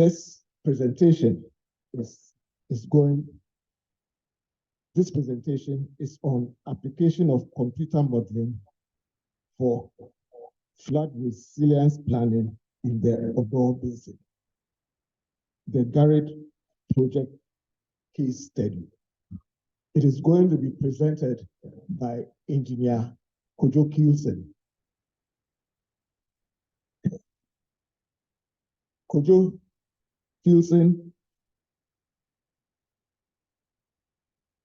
This presentation is on application of computer modeling for flood resilience planning in the Odaw Basin, the Garrett project case study. It is going to be presented by Engineer Kojo Kilson. Kojo Kilson,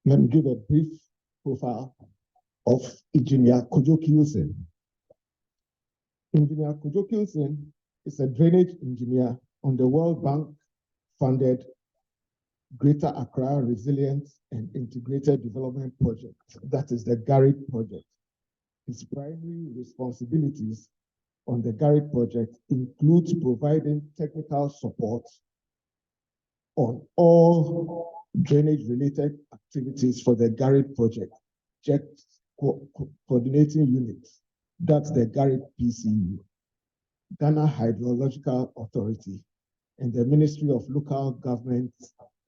let me give a brief profile of Engineer Kojo Kilson. Engineer Kojo Kilson is a drainage engineer on the World Bank-funded Greater Accra Resilience and Integrated Development Project, that is the Garrett project. His primary responsibilities on the Garrett project includes providing technical support on all drainage-related activities for the Garrett project, coordinating units, that's the Garrett PCU, Ghana Hydrological Authority, and the Ministry of Local Government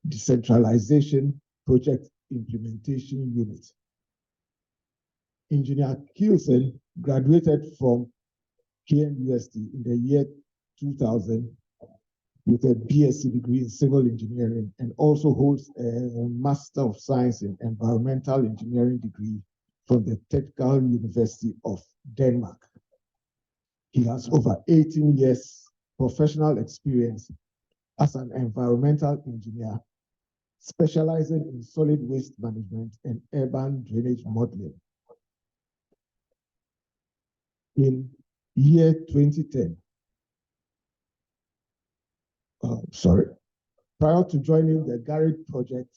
Decentralization Project Implementation Unit. Engineer Kilson graduated from KMUST in the year 2000 with a BSc degree in civil engineering and also holds a Master of Science in Environmental Engineering degree from the Technical University of Denmark. He has over 18 years professional experience as an environmental engineer, specializing in solid waste management and urban drainage modeling. In year 2010, prior to joining the Garrett project,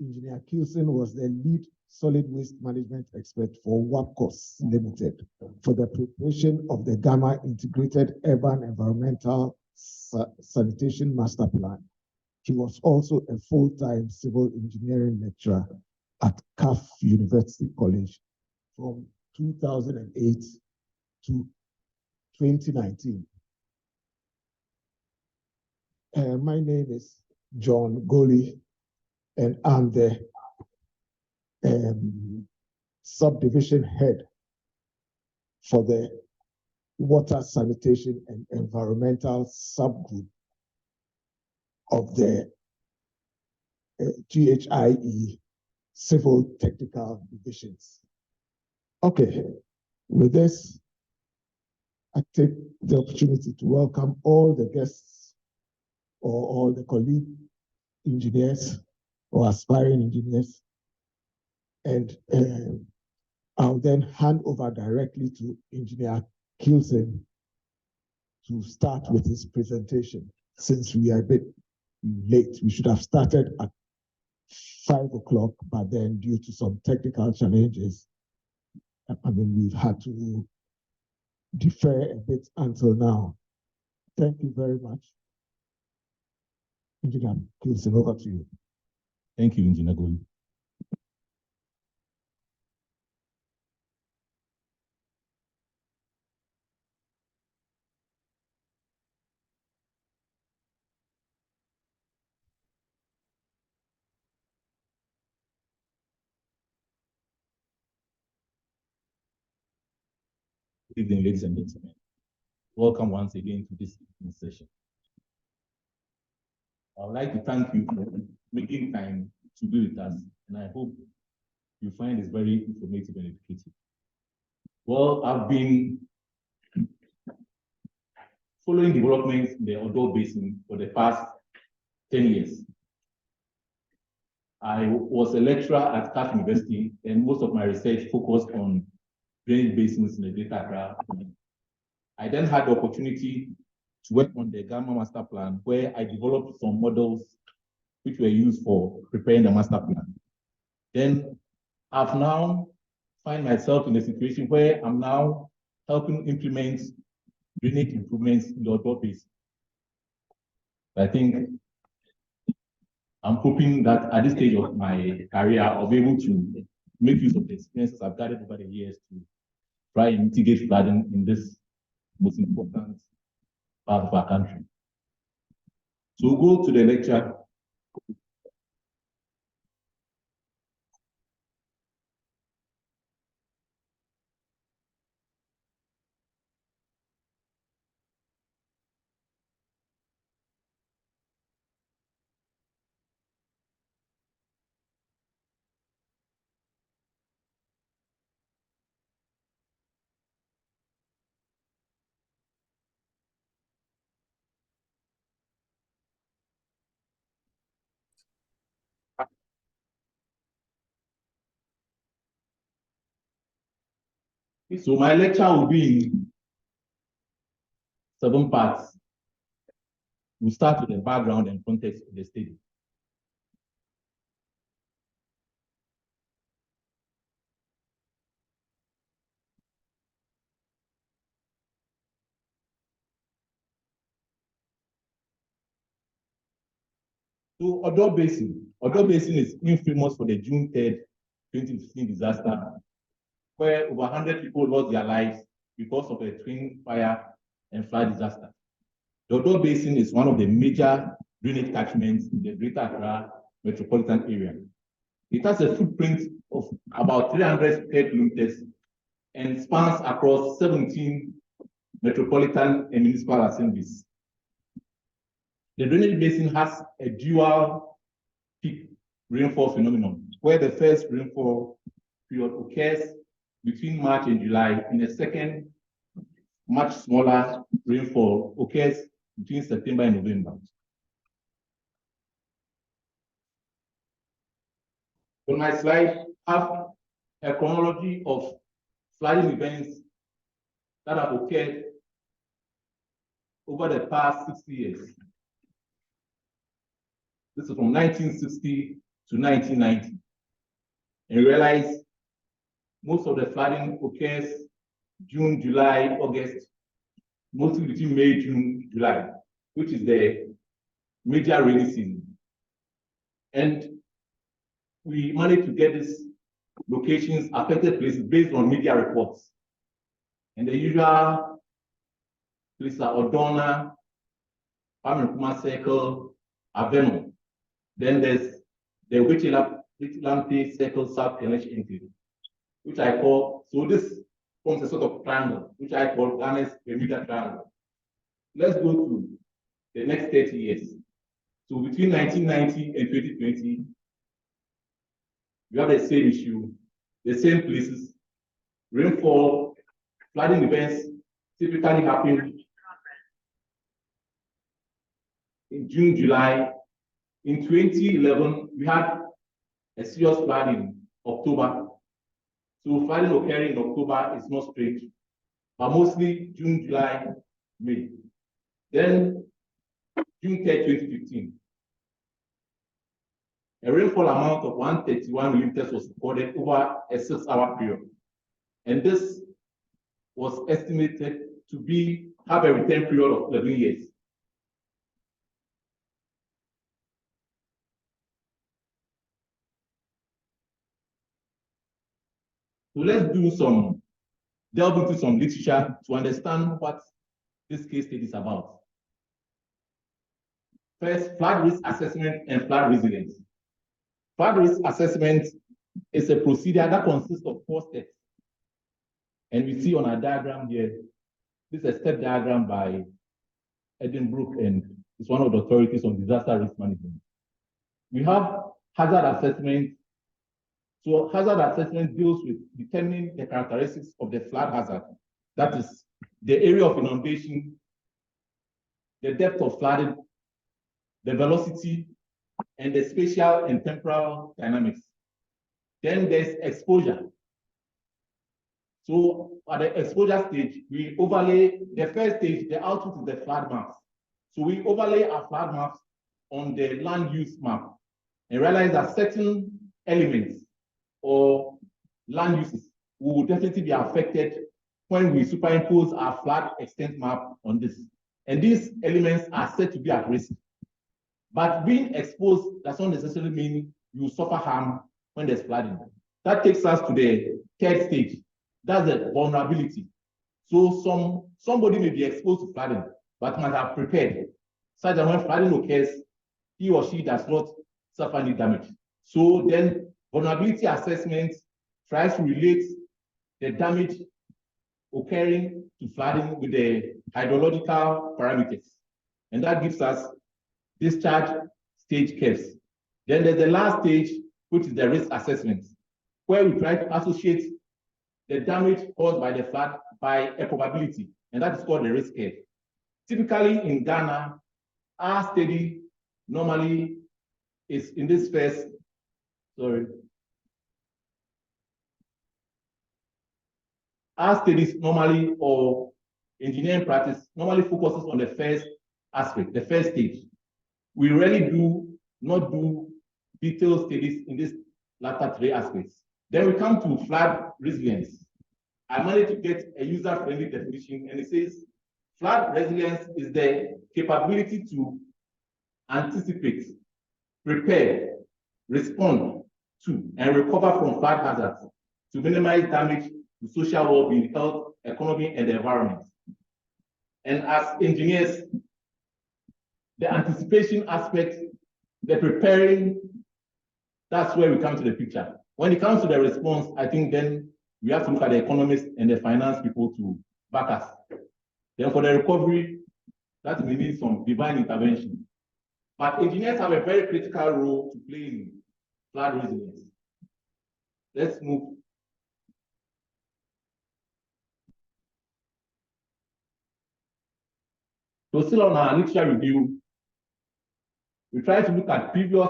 Engineer Kilson was the lead solid waste management expert for WAPCOS Limited for the preparation of the Ghana Integrated Urban Environmental Sanitation Master Plan. He was also a full-time civil engineering lecturer at CAF University College from 2008 to 2019. My name is John Goli, and I'm the subdivision head for the water sanitation and environmental subgroup of the GHIE civil technical divisions. Okay, with this, I take the opportunity to welcome all the guests or all the colleague engineers or aspiring engineers. And I'll then hand over directly to Engineer Kilson to start with his presentation. Since we are a bit late, we should have started at 5 o'clock, but then due to some technical challenges, we've had to defer a bit until now. Thank you very much. Engineer Kilson, over to you. Thank you, Engineer Goli. Good evening, ladies and gentlemen. Welcome once again to this evening session. I would like to thank you for making time to be with us, and I hope you find this very informative and educative. Well, I've been following developments in the Odaw Basin for the past 10 years. I was a lecturer at CAF University, and most of my research focused on drainage basins in the Greater Accra. I then had the opportunity to work on the Ghana Master Plan, where I developed some models which were used for preparing the master plan. Then I've now find myself in a situation where I'm now helping implement drainage improvements in the Odaw Basin. I think I'm hoping that at this stage of my career, I'll be able to make use of the experiences I've gathered over the years to try and mitigate flooding in this most important part of our country. So we'll go to the lecture. So my lecture will be in 7 parts. We'll start with the background and context of the study. So Odaw Basin is infamous for the June 3rd, 2015 disaster, where over 100 people lost their lives because of a twin fire and flood disaster. The Odaw Basin is one of the major drainage catchments in the Greater Accra metropolitan area. It has a footprint of about 300 square kilometers and spans across 17 metropolitan and municipal assemblies. The drainage basin has a dual peak rainfall phenomenon, where the first rainfall period occurs between March and July, and the second, much smaller rainfall occurs between September and November. On my slide, I have a chronology of flooding events that have occurred over the past 60 years. This is from 1960 to 1990. And you realize most of the flooding occurs June, July, August, mostly between May, June, July, which is the major rainy season. And we managed to get these locations, affected places, based on media reports. And the usual places are Odona, Pamukuma Circle, Aveno. Then there's the Vigilante Circle South Connection Entity, which I call, so this forms a sort of triangle, which I call Ghana's Bermuda Triangle. Let's go to the next 30 years. So between 1990 and 2020, we have the same issue, the same places. Rainfall, flooding events typically happen in June, July. In 2011, we had a serious flood in October. So flooding occurring in October is not strange, but mostly June, July, May. Then June 3rd, 2015, a rainfall amount of 131 millimeters was recorded over a 6-hour period. And this was estimated to have a return period of 11 years. So let's delve into some literature to understand what this case study is about. First, flood risk assessment and flood resilience. Flood risk assessment is a procedure that consists of 4 steps. And we see on our diagram here, this is a step diagram by Edinburgh, and it's one of the authorities on disaster risk management. We have hazard assessment. So hazard assessment deals with determining the characteristics of the flood hazard. That is the area of inundation, the depth of flooding, the velocity, and the spatial and temporal dynamics. Then there's exposure. So at the exposure stage, we overlay the first stage, the output is the flood maps. So we overlay our flood maps on the land use map and realize that certain elements or land uses will definitely be affected when we superimpose our flood extent map on this. And these elements are said to be at risk. But being exposed does not necessarily mean you suffer harm when there's flooding. That takes us to the 3rd stage. That's the vulnerability. So somebody may be exposed to flooding, but must have prepared. such that when flooding occurs, he or she does not suffer any damage. So then vulnerability assessment tries to relate the damage occurring to flooding with the hydrological parameters. And that gives us discharge stage curves. Then there's the last stage, which is the risk assessment, where we try to associate the damage caused by the flood by a probability, and that is called the risk curve. Typically in Ghana, our study normally is in this first, our studies normally, or engineering practice, normally focuses on the first aspect, the first stage. We really do not do detailed studies in these latter three aspects. Then we come to flood resilience. I managed to get a user-friendly definition, and it says, flood resilience is the capability to anticipate, prepare, respond to, and recover from flood hazards to minimize damage to social well-being, health, economy, and the environment. And as engineers, the anticipation aspect, the preparing, that's where we come to the picture. When it comes to the response, I think then we have to look at the economists and the finance people to back us. Then for the recovery, that may need some divine intervention. But engineers have a very critical role to play in flood resilience. Let's move. So still on our literature review, we try to look at previous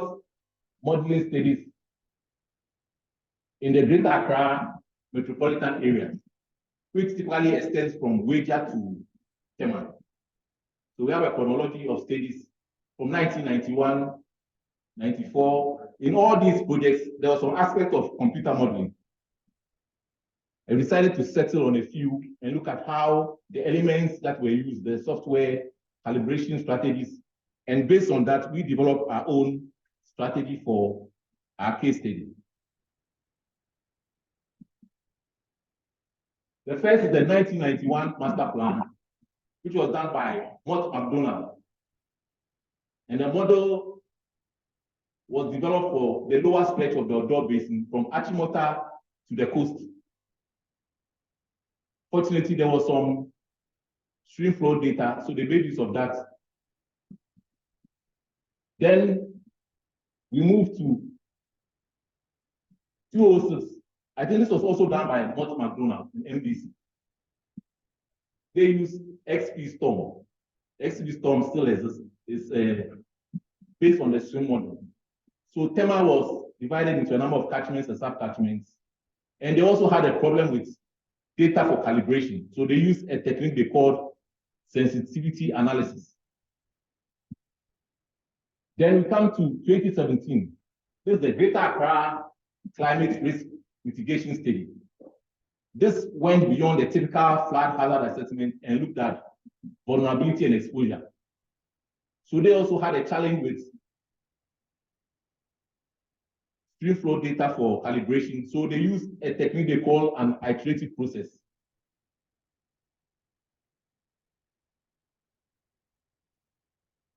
modeling studies in the Greater Accra metropolitan area, which typically extends from Wager to Tema. So we have a chronology of studies from 1991, 94. In all these projects, there was some aspect of computer modeling. I decided to settle on a few and look at how the elements that were used, the software, calibration strategies, and based on that, we developed our own strategy for our case study. The first is the 1991 master plan, which was done by Mott McDonald. And the model was developed for the lower stretch of the Odaw Basin from Achimota to the coast. Fortunately, there was some stream flow data, so they made use of that. Then we moved to 206. I think this was also done by Mott McDonald in MDC. They use XP Storm. XP Storm still exists. It's based on the stream model. So Tema was divided into a number of catchments and sub-catchments. And they also had a problem with data for calibration. So they used a technique they called sensitivity analysis. Then we come to 2017. This is the Greater Accra Climate Risk Mitigation Study. This went beyond the typical flood hazard assessment and looked at vulnerability and exposure. So they also had a challenge with stream flow data for calibration. So they used a technique they call an iterative process.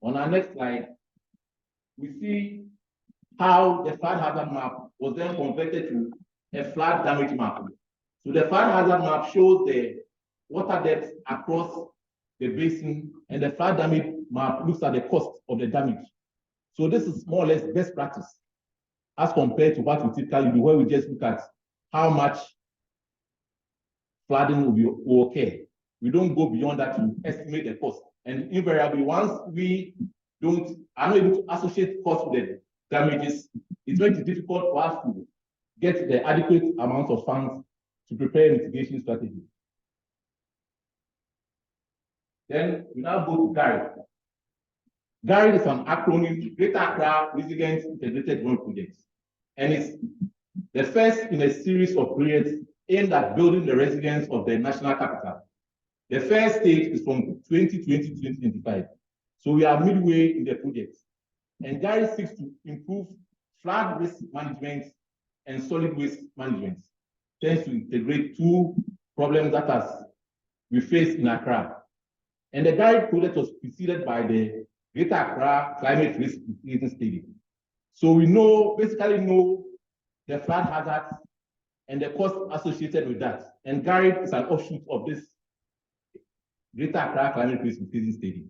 On our next slide, we see how the flood hazard map was then converted to a flood damage map. So the flood hazard map shows the water depth across the basin, and the flood damage map looks at the cost of the damage. So this is more or less best practice as compared to what we typically do, where we just look at how much flooding will occur. We don't go beyond that to estimate the cost. And invariably, once we are not able to associate cost with the damages, it's very difficult for us to get the adequate amount of funds to prepare mitigation strategy. Then we now go to GARI. GARI is an acronym, Greater Accra Resilient Integrated Development Project. And it's the first in a series of projects aimed at building the resilience of the national capital. The first stage is from 2020 to 2025. So we are midway in the project. And GARI seeks to improve flood risk management and solid waste management, tends to integrate two problems that we face in Accra. And the GARI project was preceded by the Greater Accra Climate Risk Mitigating Study. So we basically know the flood hazards and the cost associated with that. And GARID is an offshoot of this Greater Accra Climate Risk Mitigating Study.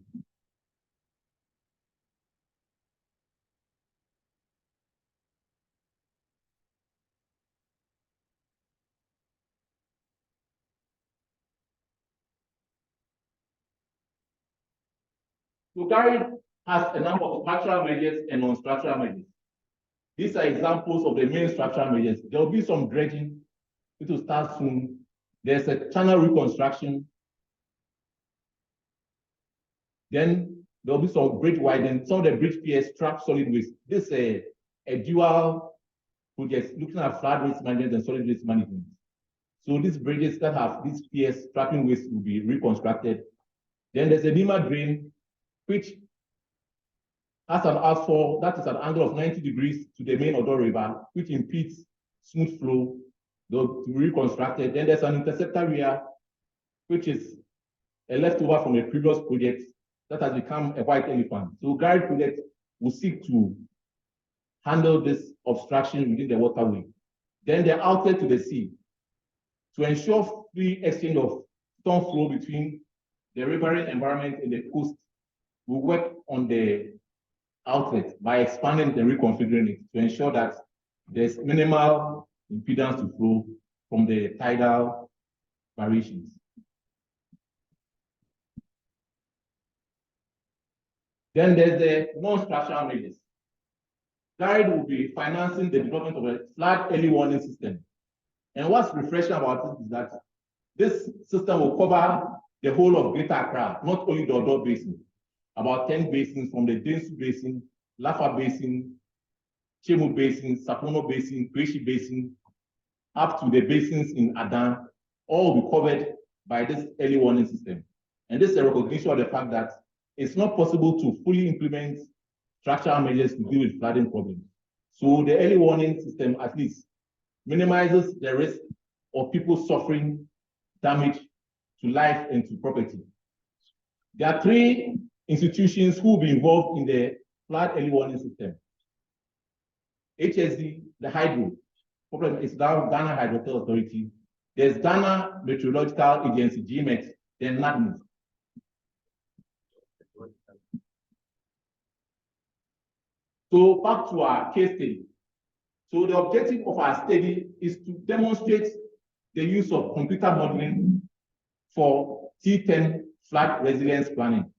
So GARID has a number of structural measures and non-structural measures. These are examples of the main structural measures. There will be some dredging, it will start soon. There's a channel reconstruction. Then there'll be some bridge widening. Some of the bridge piers trap solid waste. This is a dual project looking at flood waste management and solid waste management. So these bridges that have these piers trapping waste will be reconstructed. Then there's a Nima drain, which has an outfall that is an angle of 90 degrees to the main Odaw River, which impedes smooth flow to be reconstructed. Then there's an interceptor area, which is a leftover from a previous project that has become a white elephant. So GARID project will seek to handle this obstruction within the waterway. Then the outlet to the sea to ensure free exchange of storm flow between the riverine environment and the coast. Will work on the outlet by expanding and reconfiguring it to ensure that there's minimal impedance to flow from the tidal variations. Then there's the non-structural measures. GARID will be financing the development of a flood early warning system. And what's refreshing about it is that this system will cover the whole of Greater Accra, not only the Odaw Basin, about 10 basins from the Densu Basin, Lafa Basin, Chemu Basin, Sapono Basin, Kweshi Basin, up to the basins in Adan, all will be covered by this early warning system. And this is a recognition of the fact that it's not possible to fully implement structural measures to deal with flooding problems. So the early warning system at least minimizes the risk of people suffering damage to life and to property. There are 3 institutions who will be involved in the flood early warning system. HSD, the hydro, problem is now Ghana Hydrological Authority. There's Ghana Meteorological Agency, GMET, then NADMIS. So back to our case study. So the objective of our study is to demonstrate the use of computer modeling for T10 flood resilience planning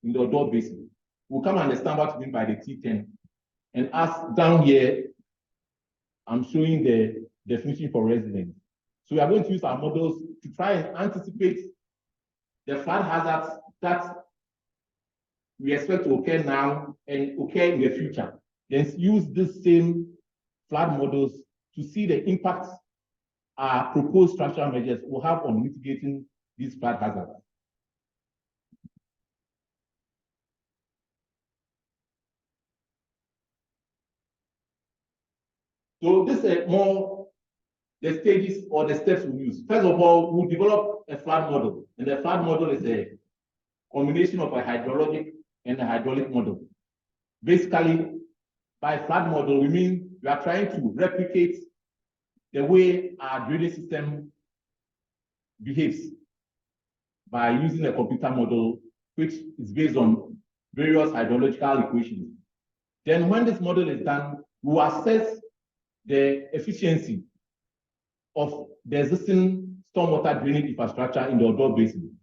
in the Odaw Basin. We'll come and understand what we mean by the T10. And as down here, I'm showing the definition for resilience. So we are going to use our models to try and anticipate the flood hazards that we expect to occur now and occur in the future. Then use this same flood models to see the impacts our proposed structural measures will have on mitigating these flood hazards. So this is more the stages or the steps we use. First of all, we'll develop a flood model. And the flood model is a combination of a hydrologic and a hydraulic model. Basically, by flood model, we mean we are trying to replicate the way our drainage system behaves by using a computer model, which is based on various hydrological equations. Then when this model is done, we will assess the efficiency of the existing stormwater drainage infrastructure in the Odaw Basin,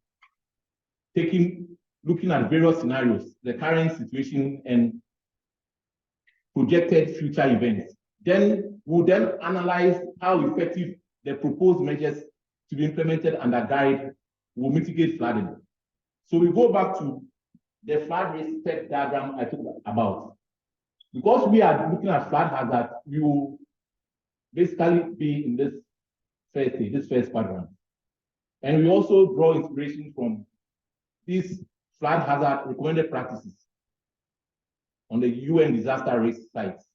looking at various scenarios, the current situation and projected future events. Then we'll then analyze how effective the proposed measures to be implemented under GARID will mitigate flooding. So we go back to the flood risk step diagram I talked about. Because we are looking at flood hazard, we will basically be in this first stage, this first quadrant. And we also draw inspiration from these flood hazard recommended practices on the UN disaster risk sites.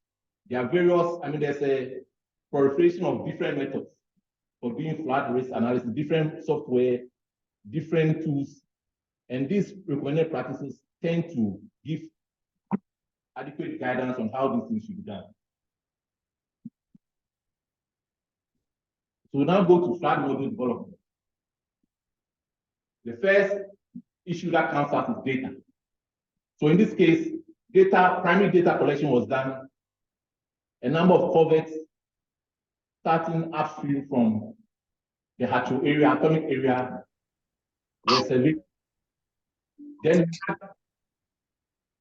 There are various, there's a proliferation of different methods for doing flood risk analysis, different software, different tools And these recommended practices tend to give adequate guidance on how these things should be done. So we now go to flood model development. The first issue that comes out is data. So in this case, primary data collection was done. A number of culverts starting upstream from the Hatcho area, atomic area, were surveyed. Then we had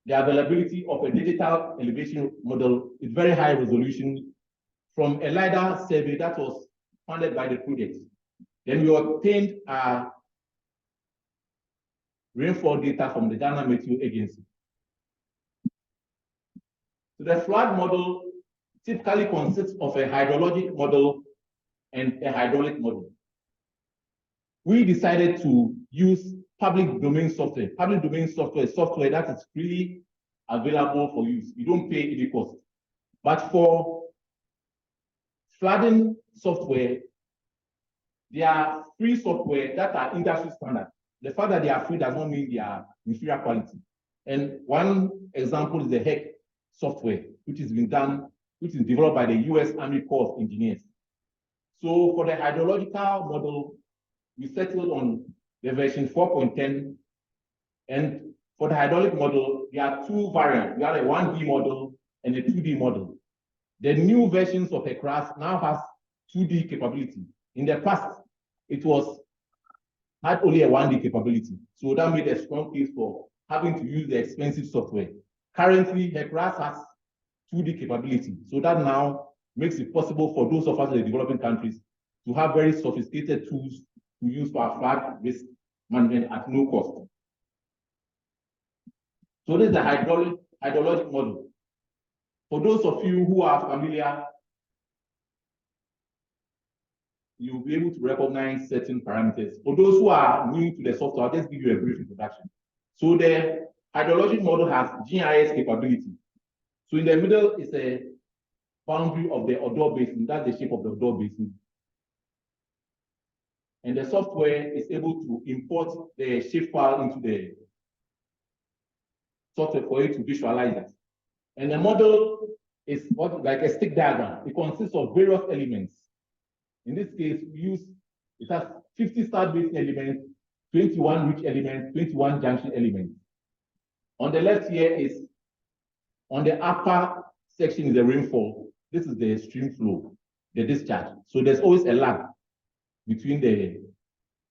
the availability of a digital elevation model with very high resolution from a LiDAR survey that was funded by the project. Then we obtained rainfall data from the Ghana Meteo Agency. So the flood model typically consists of a hydrologic model and a hydraulic model. We decided to use public domain software. Public domain software is software that is freely available for use. You don't pay any cost. But for flooding software, there are free software that are industry standard. The fact that they are free does not mean they are inferior quality. And one example is the HEC software, which is developed by the US Army Corps of Engineers. So for the hydrological model, we settled on the version 4.10. And for the hydraulic model, there are two variants. We have a 1D model and a 2D model. The new versions of HECRAS now has 2D capability. In the past, it had only a 1D capability. So that made a strong case for having to use the expensive software. Currently, HECRAS has 2D capability. So that now makes it possible for those of us in the developing countries to have very sophisticated tools to use for our flood risk management at no cost. So this is the hydrologic model. For those of you who are familiar, you'll be able to recognize certain parameters. For those who are new to the software, I'll just give you a brief introduction. So the hydrologic model has GIS capability. So in the middle is a boundary of the Odaw Basin. That's the shape of the Odaw Basin. And the software is able to import the shapefile into the software for you to visualize it. And the model is like a stick diagram. It consists of various elements. In this case, it has 50 start basin elements, 21 reach elements, 21 junction elements. On the left here is, on the upper section is the rainfall. This is the stream flow, the discharge. So there's always a lag between the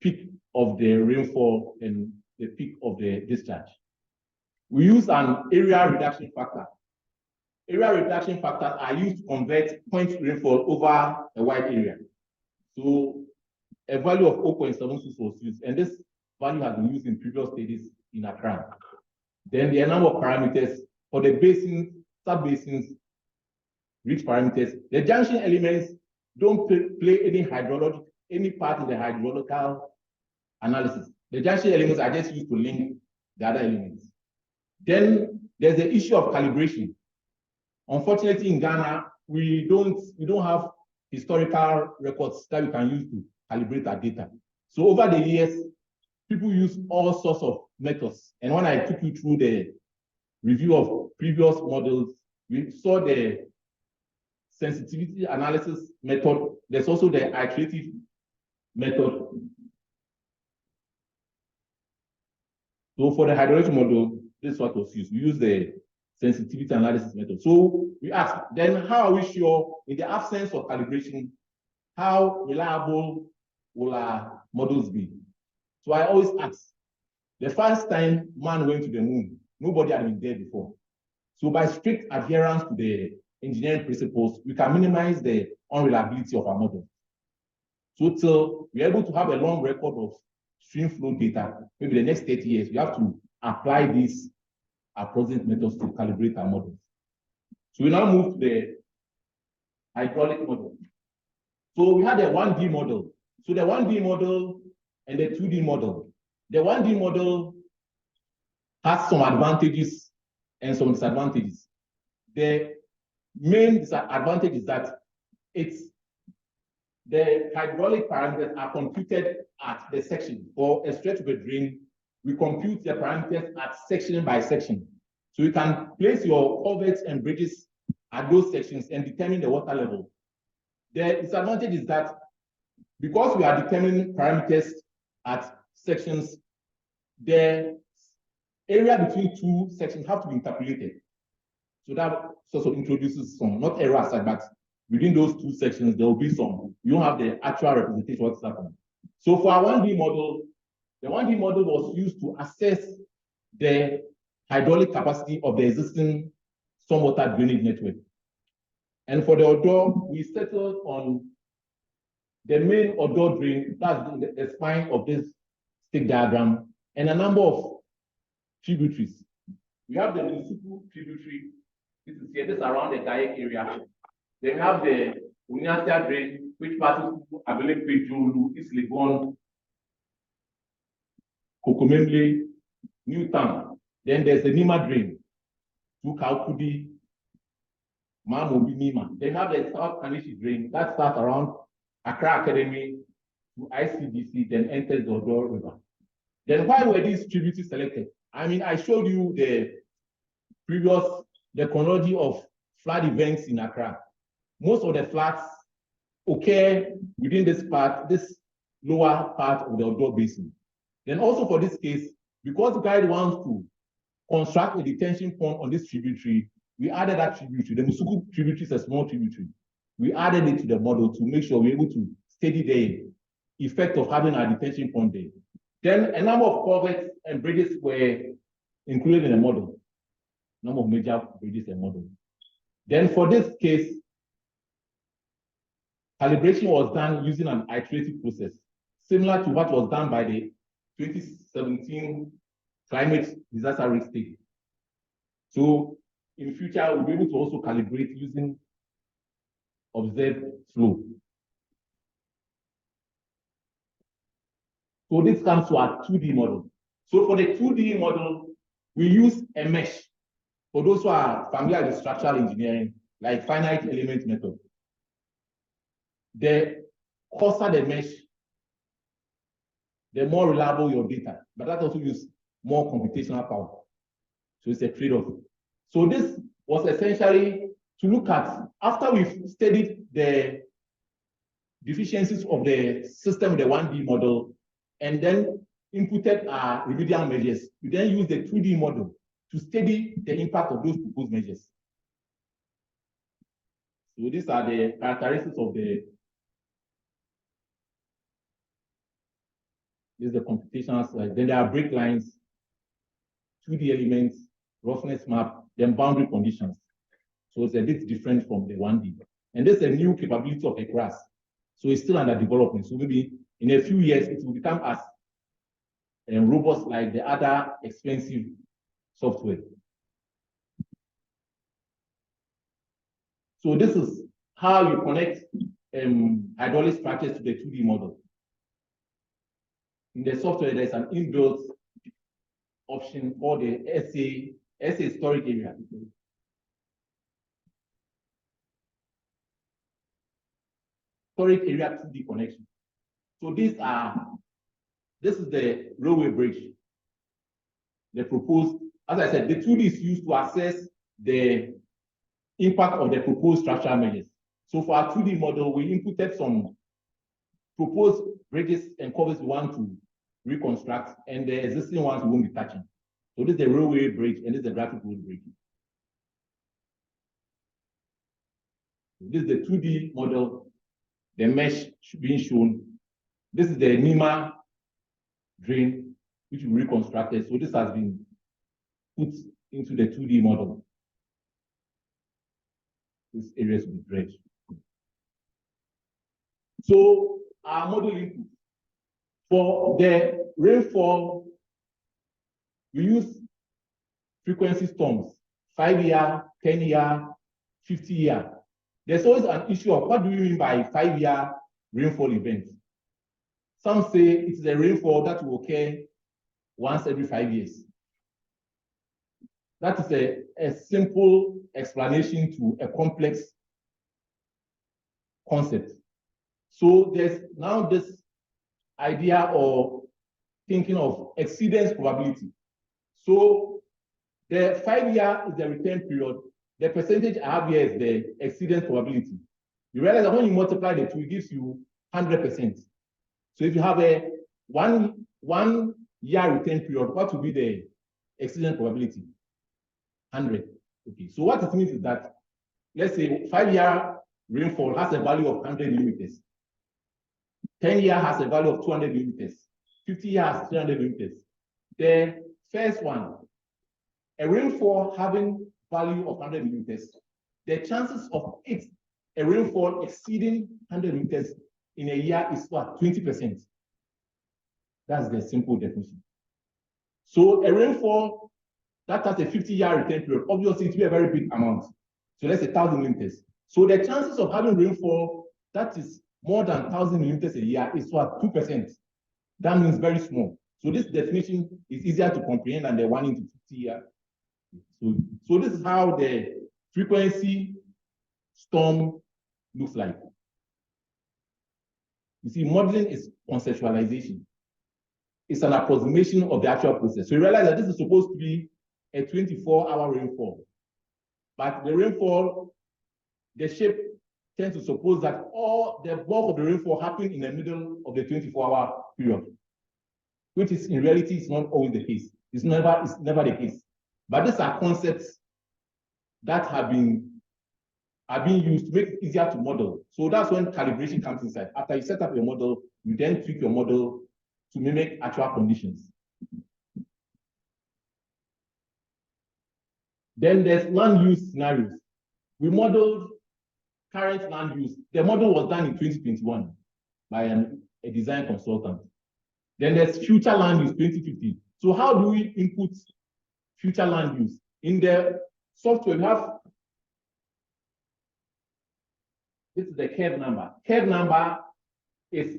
peak of the rainfall and the peak of the discharge. We use an area reduction factor. Area reduction factors are used to convert point rainfall over a wide area. So a value of 0.76 was used, and this value has been used in previous studies in Accra. Then the number of parameters for the basins, sub-basins, reach parameters. The junction elements don't play any part in the hydrological analysis. The junction elements are just used to link the other elements. Then there's the issue of calibration. Unfortunately, in Ghana, we don't have historical records that we can use to calibrate our data. So over the years, people use all sorts of methods. And when I took you through the review of previous models, we saw the sensitivity analysis method. There's also the iterative method. So for the hydrologic model, this is what was used. We use the sensitivity analysis method. So we ask, then how are we sure, in the absence of calibration, how reliable will our models be? So I always ask, the first time man went to the moon, nobody had been there before. So by strict adherence to the engineering principles, we can minimize the unreliability of our model. So till we're able to have a long record of stream flow data, maybe the next 30 years, we have to apply these approximate methods to calibrate our models. So we now move to the hydraulic model. So we had a 1D model. So the 1D model and the 2D model. The 1D model has some advantages and some disadvantages. The main disadvantage is that the hydraulic parameters are computed at the section or a stretch of a drain we compute the parameters at section by section. So you can place your culverts and bridges at those sections and determine the water level. The disadvantage is that because we are determining parameters at sections, the area between two sections have to be interpolated. So that sort of introduces some, not error aside, but within those two sections, there will be some. You don't have the actual representation of what's happening. So for our 1D model, the 1D model was used to assess the hydraulic capacity of the existing stormwater drainage network. And for the Odaw, we settled on the main Odaw drain, that's the spine of this stick diagram, and a number of tributaries. We have the Musuku tributary. This is here, this is around the Dayak area. Then we have the Unyasia drain, which passes through Abelepe, Jolu, East Legon, Kokomemle, Newtown. Then there's the Nima drain, through Kaukudi, Mamobi, Nima. Then we have the South Kanishi drain, that starts around Accra Academy to ICDC, then enters the Odaw River. Then why were these tributaries selected? I mean, I showed you the chronology of flood events in Accra. Most of the floods occur within this part, this lower part of the Odaw Basin. Then also for this case, because the guide wants to construct a detention pond on this tributary, we added that tributary. The Musuku tributary is a small tributary. We added it to the model to make sure we're able to study the effect of having a detention pond there. Then a number of culverts and bridges were included in the model. Number of major bridges and model. Then for this case, calibration was done using an iterative process, similar to what was done by the 2017 climate disaster risk study. So in future, we'll be able to also calibrate using observed flow. So this comes to our 2D model. So for the 2D model, we use a mesh. For those who are familiar with structural engineering, like finite element method, the coarser the mesh, the more reliable your data. But that also uses more computational power. So it's a trade-off. So this was essentially to look at, after we've studied the deficiencies of the system, the 1D model, and then inputted our remedial measures, we then use the 2D model to study the impact of those proposed measures. So these are the characteristics of this is the computational slide. Then there are break lines, 2D elements, roughness map, then boundary conditions. So it's a bit different from the 1D. And there's a new capability of a class. So it's still under development. So maybe in a few years, it will become as robust like the other expensive software. So this is how you connect hydraulic structures to the 2D model. In the software, there's an inbuilt option for the SA storage area. Storage area 2D connection. So this is the railway bridge. The proposed, as I said, the 2D is used to assess the impact of the proposed structural measures. So for our 2D model, we inputted some proposed bridges and culverts we want to reconstruct, and the existing ones we won't be touching. So this is the railway bridge, and this is the graphic road bridge. This is the 2D model, the mesh being shown. This is the Nima drain, which we reconstructed. So this has been put into the 2D model. This area will be dredged. So our model input for the rainfall, we use frequency storms, 5-year, 10-year, 50-year. There's always an issue of what do you mean by 5-year rainfall event? Some say it's a rainfall that will occur once every 5 years. That is a simple explanation to a complex concept. So there's now this idea or thinking of exceedance probability. So the 5-year is the return period. The percentage I have here is the exceedance probability. You realize that when you multiply the two, it gives you 100%. So if you have a one year return period, what will be the exceedance probability? 100. Okay. So what it means is that, let's say 5-year rainfall has a value of 100 millimeters. 10-year has a value of 200 millimeters. 50-year has 300 millimeters. The first one, a rainfall having value of 100 millimeters, the chances of a rainfall exceeding 100 millimeters in a year is what? 20%. That's the simple definition. So a rainfall that has a 50-year return period, obviously it will be a very big amount. So let's say 1,000 millimeters. So the chances of having rainfall that is more than 1,000 millimeters a year is what? 2%. That means very small. So this definition is easier to comprehend than the 1 into 50 year. So this is how the frequency storm looks like. You see, modeling is conceptualization. It's an approximation of the actual process. So you realize that this is supposed to be a 24-hour rainfall. But the rainfall, the shape tends to suppose that all the bulk of the rainfall happened in the middle of the 24-hour period, which is in reality is not always the case. It's never the case. But these are concepts that have been used to make it easier to model. So that's when calibration comes inside. After you set up your model, you then tweak your model to mimic actual conditions. Then there's land use scenarios. We modeled current land use. The model was done in 2021 by a design consultant. Then there's future land use 2050. So how do we input future land use? In the software, we have, this is the curve number. Curve number is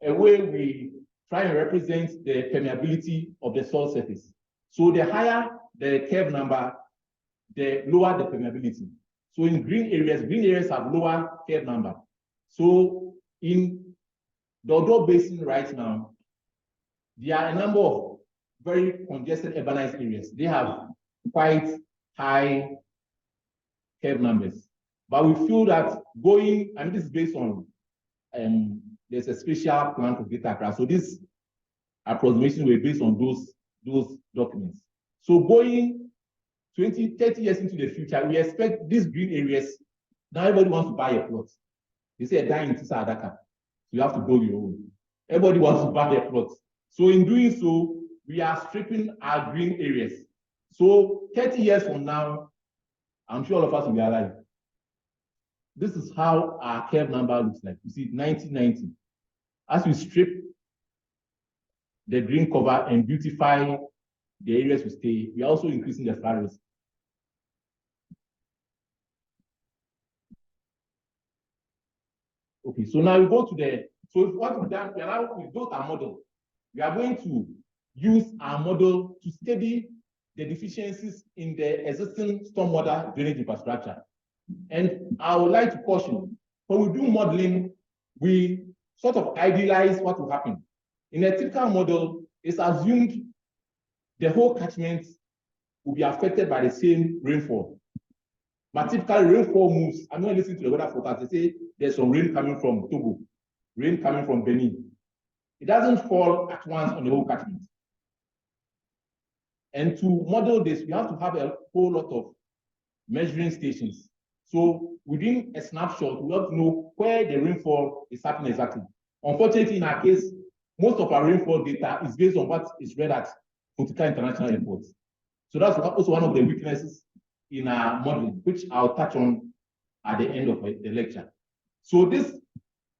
a way we try and represent the permeability of the soil surface. So the higher the curve number, the lower the permeability. So in green areas have lower curve number. So in the Odaw Basin right now, there are a number of very congested urbanized areas. They have quite high curve numbers. But we feel that going, and this is based on, there's a special plan for Greater Accra. So this approximation were based on those documents. So going 20, 30 years into the future, we expect these green areas, now everybody wants to buy a plot. They say a dime in Tisa Adaka. You have to build your own. Everybody wants to buy a plot. So in doing so, we are stripping our green areas. So 30 years from now, I'm sure all of us will be alive. This is how our curve number looks like. You see, 1990. As we strip the green cover and beautify the areas we stay, we are also increasing the flood risk. Okay, so now we go to the, so what we've done, we built our model. We are going to use our model to study the deficiencies in the existing stormwater drainage infrastructure. And I would like to caution, when we do modeling, we sort of idealize what will happen. In a typical model, it's assumed the whole catchment will be affected by the same rainfall. But typically, rainfall moves. I'm not listening to the weather forecast. They say there's some rain coming from Togo, rain coming from Benin. It doesn't fall at once on the whole catchment. And to model this, we have to have a whole lot of measuring stations. So within a snapshot, we have to know where the rainfall is happening exactly. Unfortunately, in our case, most of our rainfall data is based on what is read at Kotika International Airport. So that's also one of the weaknesses in our modeling, which I'll touch on at the end of the lecture. So this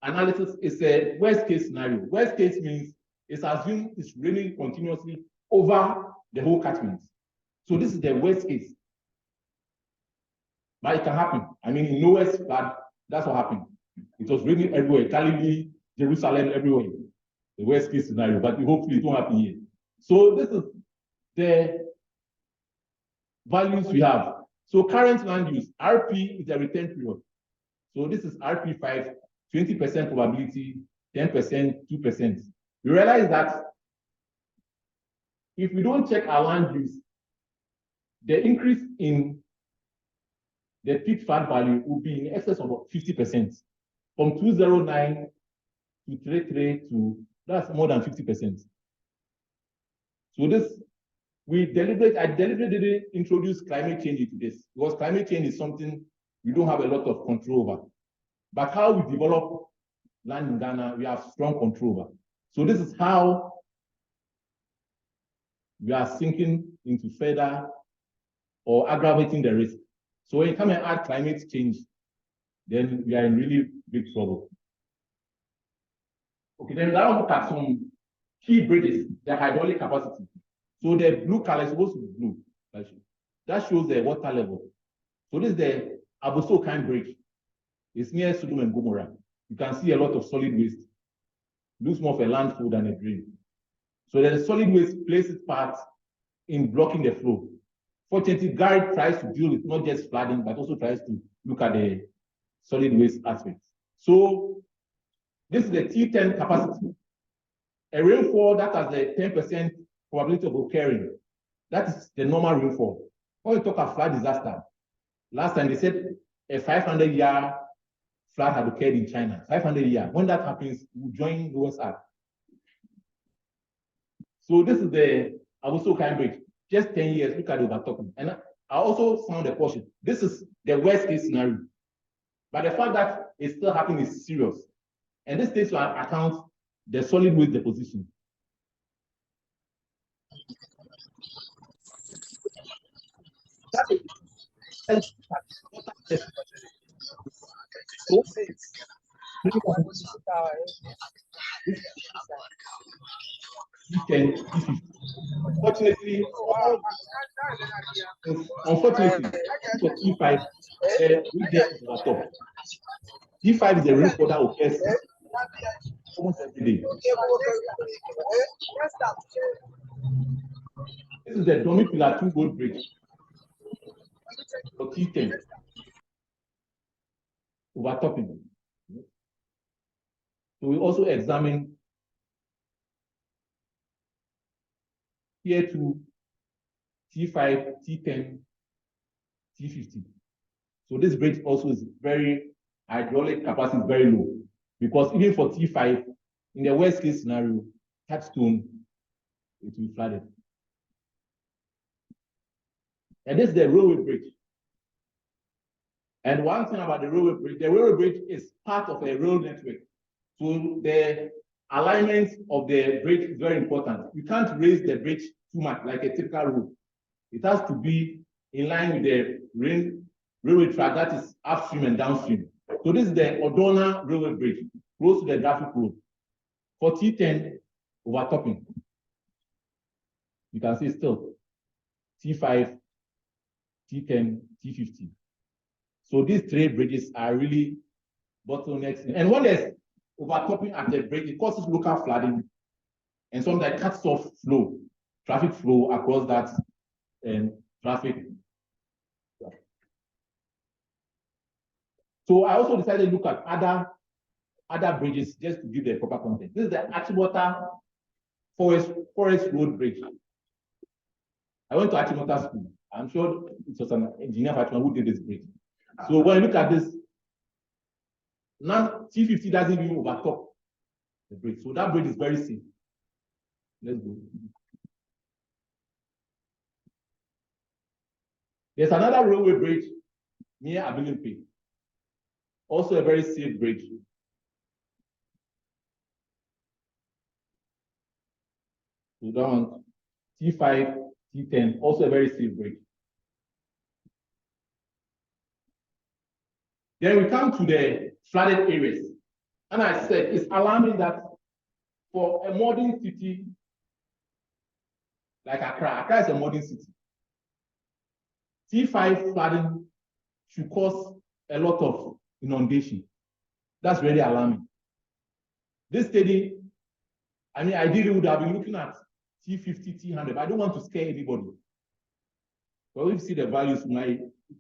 analysis is a worst case scenario. Worst case means it's assumed it's raining continuously over the whole catchment. So this is the worst case. But it can happen. I mean, in Noah's flood, that's what happened. It was raining everywhere, Galilee, Jerusalem, everywhere. The worst case scenario, but hopefully it won't happen here. So this is the values we have. So current land use, RP is the return period. So this is RP5, 20% probability, 10%, 2%. You realize that if we don't check our land use, the increase in the peak flood value will be in excess of 50%. From 209 to 33 to, that's more than 50%. So this, I deliberately didn't introduce climate change into this, because climate change is something we don't have a lot of control over. But how we develop land in Ghana, we have strong control over. So this is how we are sinking into further or aggravating the risk. So when you come and add climate change, then we are in really big trouble. Okay, then now look at some key bridges, the hydraulic capacity. So the blue color is supposed to be blue. That shows the water level. So this is the Abosokan Bridge. It's near Sodom and Gomorrah. You can see a lot of solid waste. Looks more of a landfill than a drain. So the solid waste plays its part in blocking the flow. Fortunately, Gary tries to deal with not just flooding, but also tries to look at the solid waste aspect. So this is the T10 capacity. A rainfall that has a 10% probability of occurring. That is the normal rainfall. When we talk about flood disaster, last time they said a 500-year flood had occurred in China. 500 years. When that happens, we join Noah's Ark. So this is the Abosokan Bridge. Just 10 years, look at the overtopping. And I also found a portion. This is the worst case scenario. But the fact that it's still happening is serious. And this takes into account the solid waste deposition. Unfortunately, for T5, we get to the top. T5 is a rainfall that occurs almost every day. This is the Domi Pillar 2 Gold Bridge for T10. Overtopping. So we also examine Tier 2, T5, T10, T50. So this bridge also is very, hydraulic capacity is very low, because even for T5, in the worst case scenario, Touchstone, it will be flooded. And this is the railway bridge. And one thing about the railway bridge is part of a rail network. So the alignment of the bridge is very important. You can't raise the bridge too much like a typical road. It has to be in line with the railway track that is upstream and downstream. So this is the Odaw railway bridge, close to the traffic road. For T10, overtopping. You can see still T5, T10, T50. So these three bridges are really bottlenecks. And when there's overtopping at the bridge, it causes local flooding, and sometimes cuts off flow, traffic flow across that traffic. So I also decided to look at other bridges just to give the proper context. This is the Achimota Forest Road Bridge. I went to Achimota School. I'm sure it was an engineer who did this bridge. So when you look at this, now T50 doesn't even overtop the bridge. So that bridge is very safe. Let's go. There's another railway bridge near Abilimpe. Also a very safe bridge. So that one, T5, T10, also a very safe bridge. Then we come to the flooded areas. And I said, it's alarming that for a modern city like Accra is a modern city. T5 flooding should cause a lot of inundation. That's really alarming. This study, I mean, ideally would have been looking at T50, T100, but I don't want to scare anybody. But if you see the values, it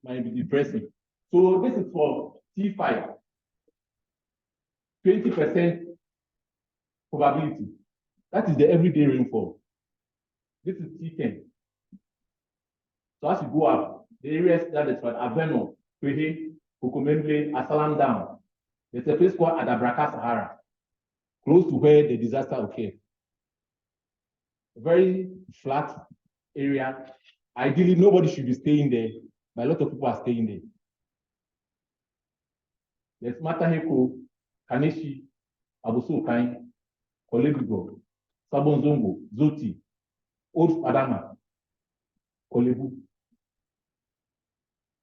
might be depressing. So this is for T5, 20% probability. That is the everyday rainfall. This is T10. So as you go up, the areas that is what Aveno, Kwehe, Kukumemble, Asalam down. There's a place called Adabraka Sahara, close to where the disaster occurred. A very flat area. Ideally, nobody should be staying there, but a lot of people are staying there. There's Mataheko, Kaneshi, Abusukai, Kolebigo, Sabonzongo, Zoti, Old Padama, Kolebu.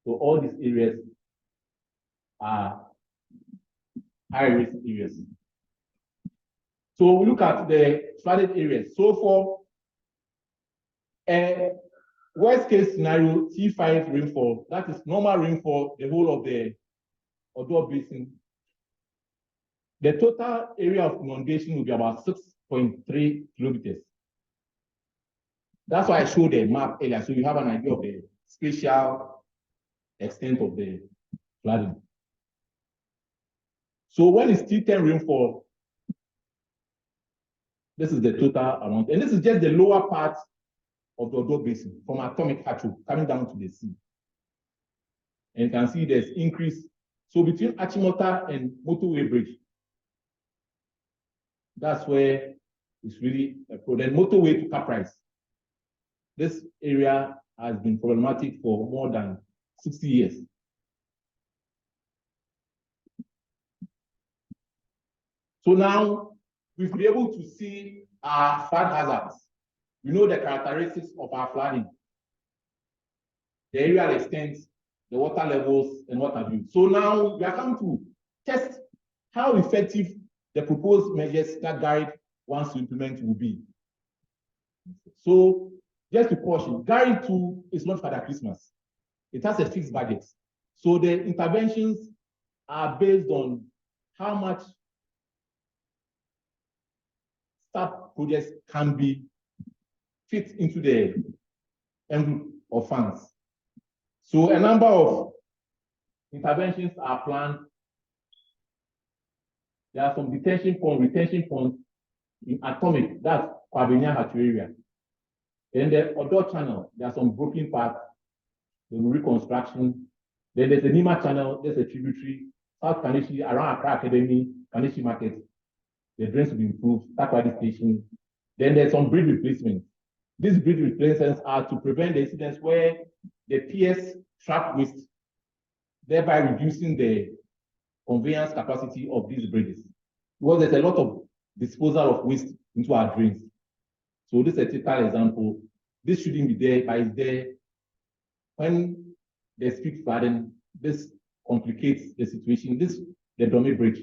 So all these areas are high-risk areas. So we look at the flooded areas. So for a worst-case scenario, T5 rainfall, that is normal rainfall, the whole of the Odaw Basin, the total area of inundation will be about 6.3 kilometers. That's why I showed the map earlier, so you have an idea of the spatial extent of the flooding. So when it's T10 rainfall, this is the total amount, and this is just the lower part of the Odaw Basin from Atomic Hatcho coming down to the sea. And you can see there's increase. So between Achimota and Motorway Bridge, that's where it's really a problem. Motorway to Caprice. This area has been problematic for more than 60 years. So now we've been able to see our flood hazards. We know the characteristics of our flooding, the aerial extent, the water levels, and what have you. So now we are coming to test how effective the proposed measures that GARID wants to implement will be. So just to caution, GARID 2 is not Father Christmas. It has a fixed budget. So the interventions are based on how much START projects can be fit into the envelope of funds. So a number of interventions are planned. There are some retention ponds in Atomic, that's Kwabenya Hatcho area. In the Odaw channel, there are some broken parts, the reconstruction. Then there's a Nima channel, there's a tributary, South Kaneshi, around Accra Academy, Kaneshi Market. The drains will be improved, Takwadi Station. Then there's some bridge replacement. These bridge replacements are to prevent the incidents where the piers trap waste, thereby reducing the conveyance capacity of these bridges. Because there's a lot of disposal of waste into our drains. So this is a typical example. This shouldn't be there, but it's there. When there's peak flooding, this complicates the situation. This, the Dome Bridge,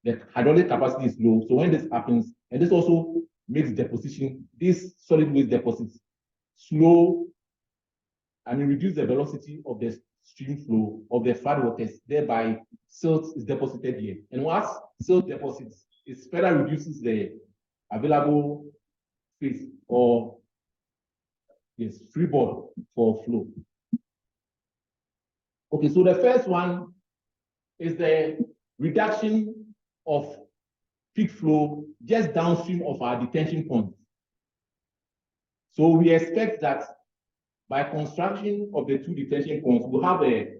the hydraulic capacity is low. So when this happens, and this also makes deposition, these solid waste deposits slow, reduce the velocity of the stream flow of the flood waters, thereby silt is deposited here. And once silt deposits, it further reduces the available space or freeboard for flow. Okay, so the first one is the reduction of peak flow just downstream of our detention ponds. So we expect that by construction of the two detention ponds, we'll have a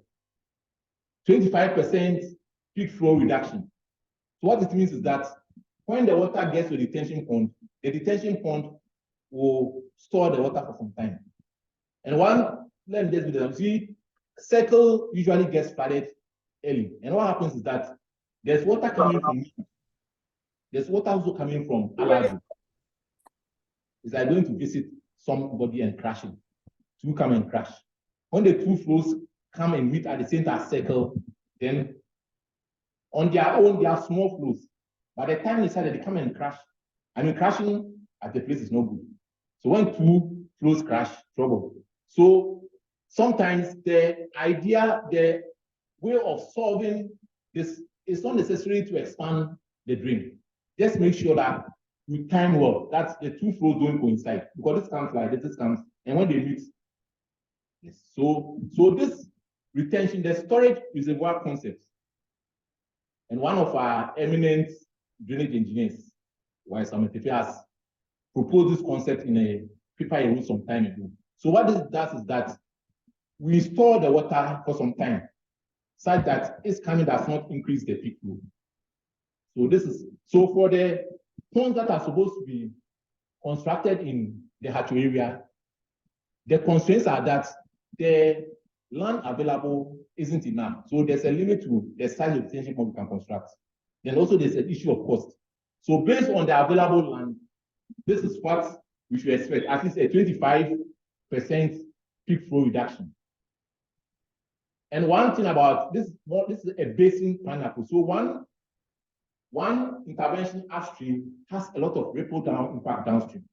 25% peak flow reduction. So what it means is that when the water gets to the detention pond will store the water for some time. And let me just do that. See, Circle usually gets flooded early. And what happens is that there's water coming from, there's water also coming from Alazu. It's like going to visit somebody and crashing. Two come and crash. When the two flows come and meet at the center circle, then on their own, they are small flows. By the time they decided they come and crash, crashing at the place is no good. So when two flows crash, trouble. So sometimes the idea, the way of solving this is not necessary to expand the drain. Just make sure that we time well, that the two flows don't coincide, because this comes like this comes, and when they meet, yes. So this retention, the storage reservoir concept, and one of our eminent drainage engineers, has proposed this concept in a paper erodes some time ago. So what this does is that we store the water for some time, such that its coming does not increase the peak flow. So for the ponds that are supposed to be constructed in the Hato area, the constraints are that the land available isn't enough. So there's a limit to the size of detention pond we can construct. Then also there's an issue of cost. So based on the available land, this is what we should expect, at least a 25% peak flow reduction. And one thing about this is a basin pineapple. So one intervention upstream has a lot of ripple down impact downstream.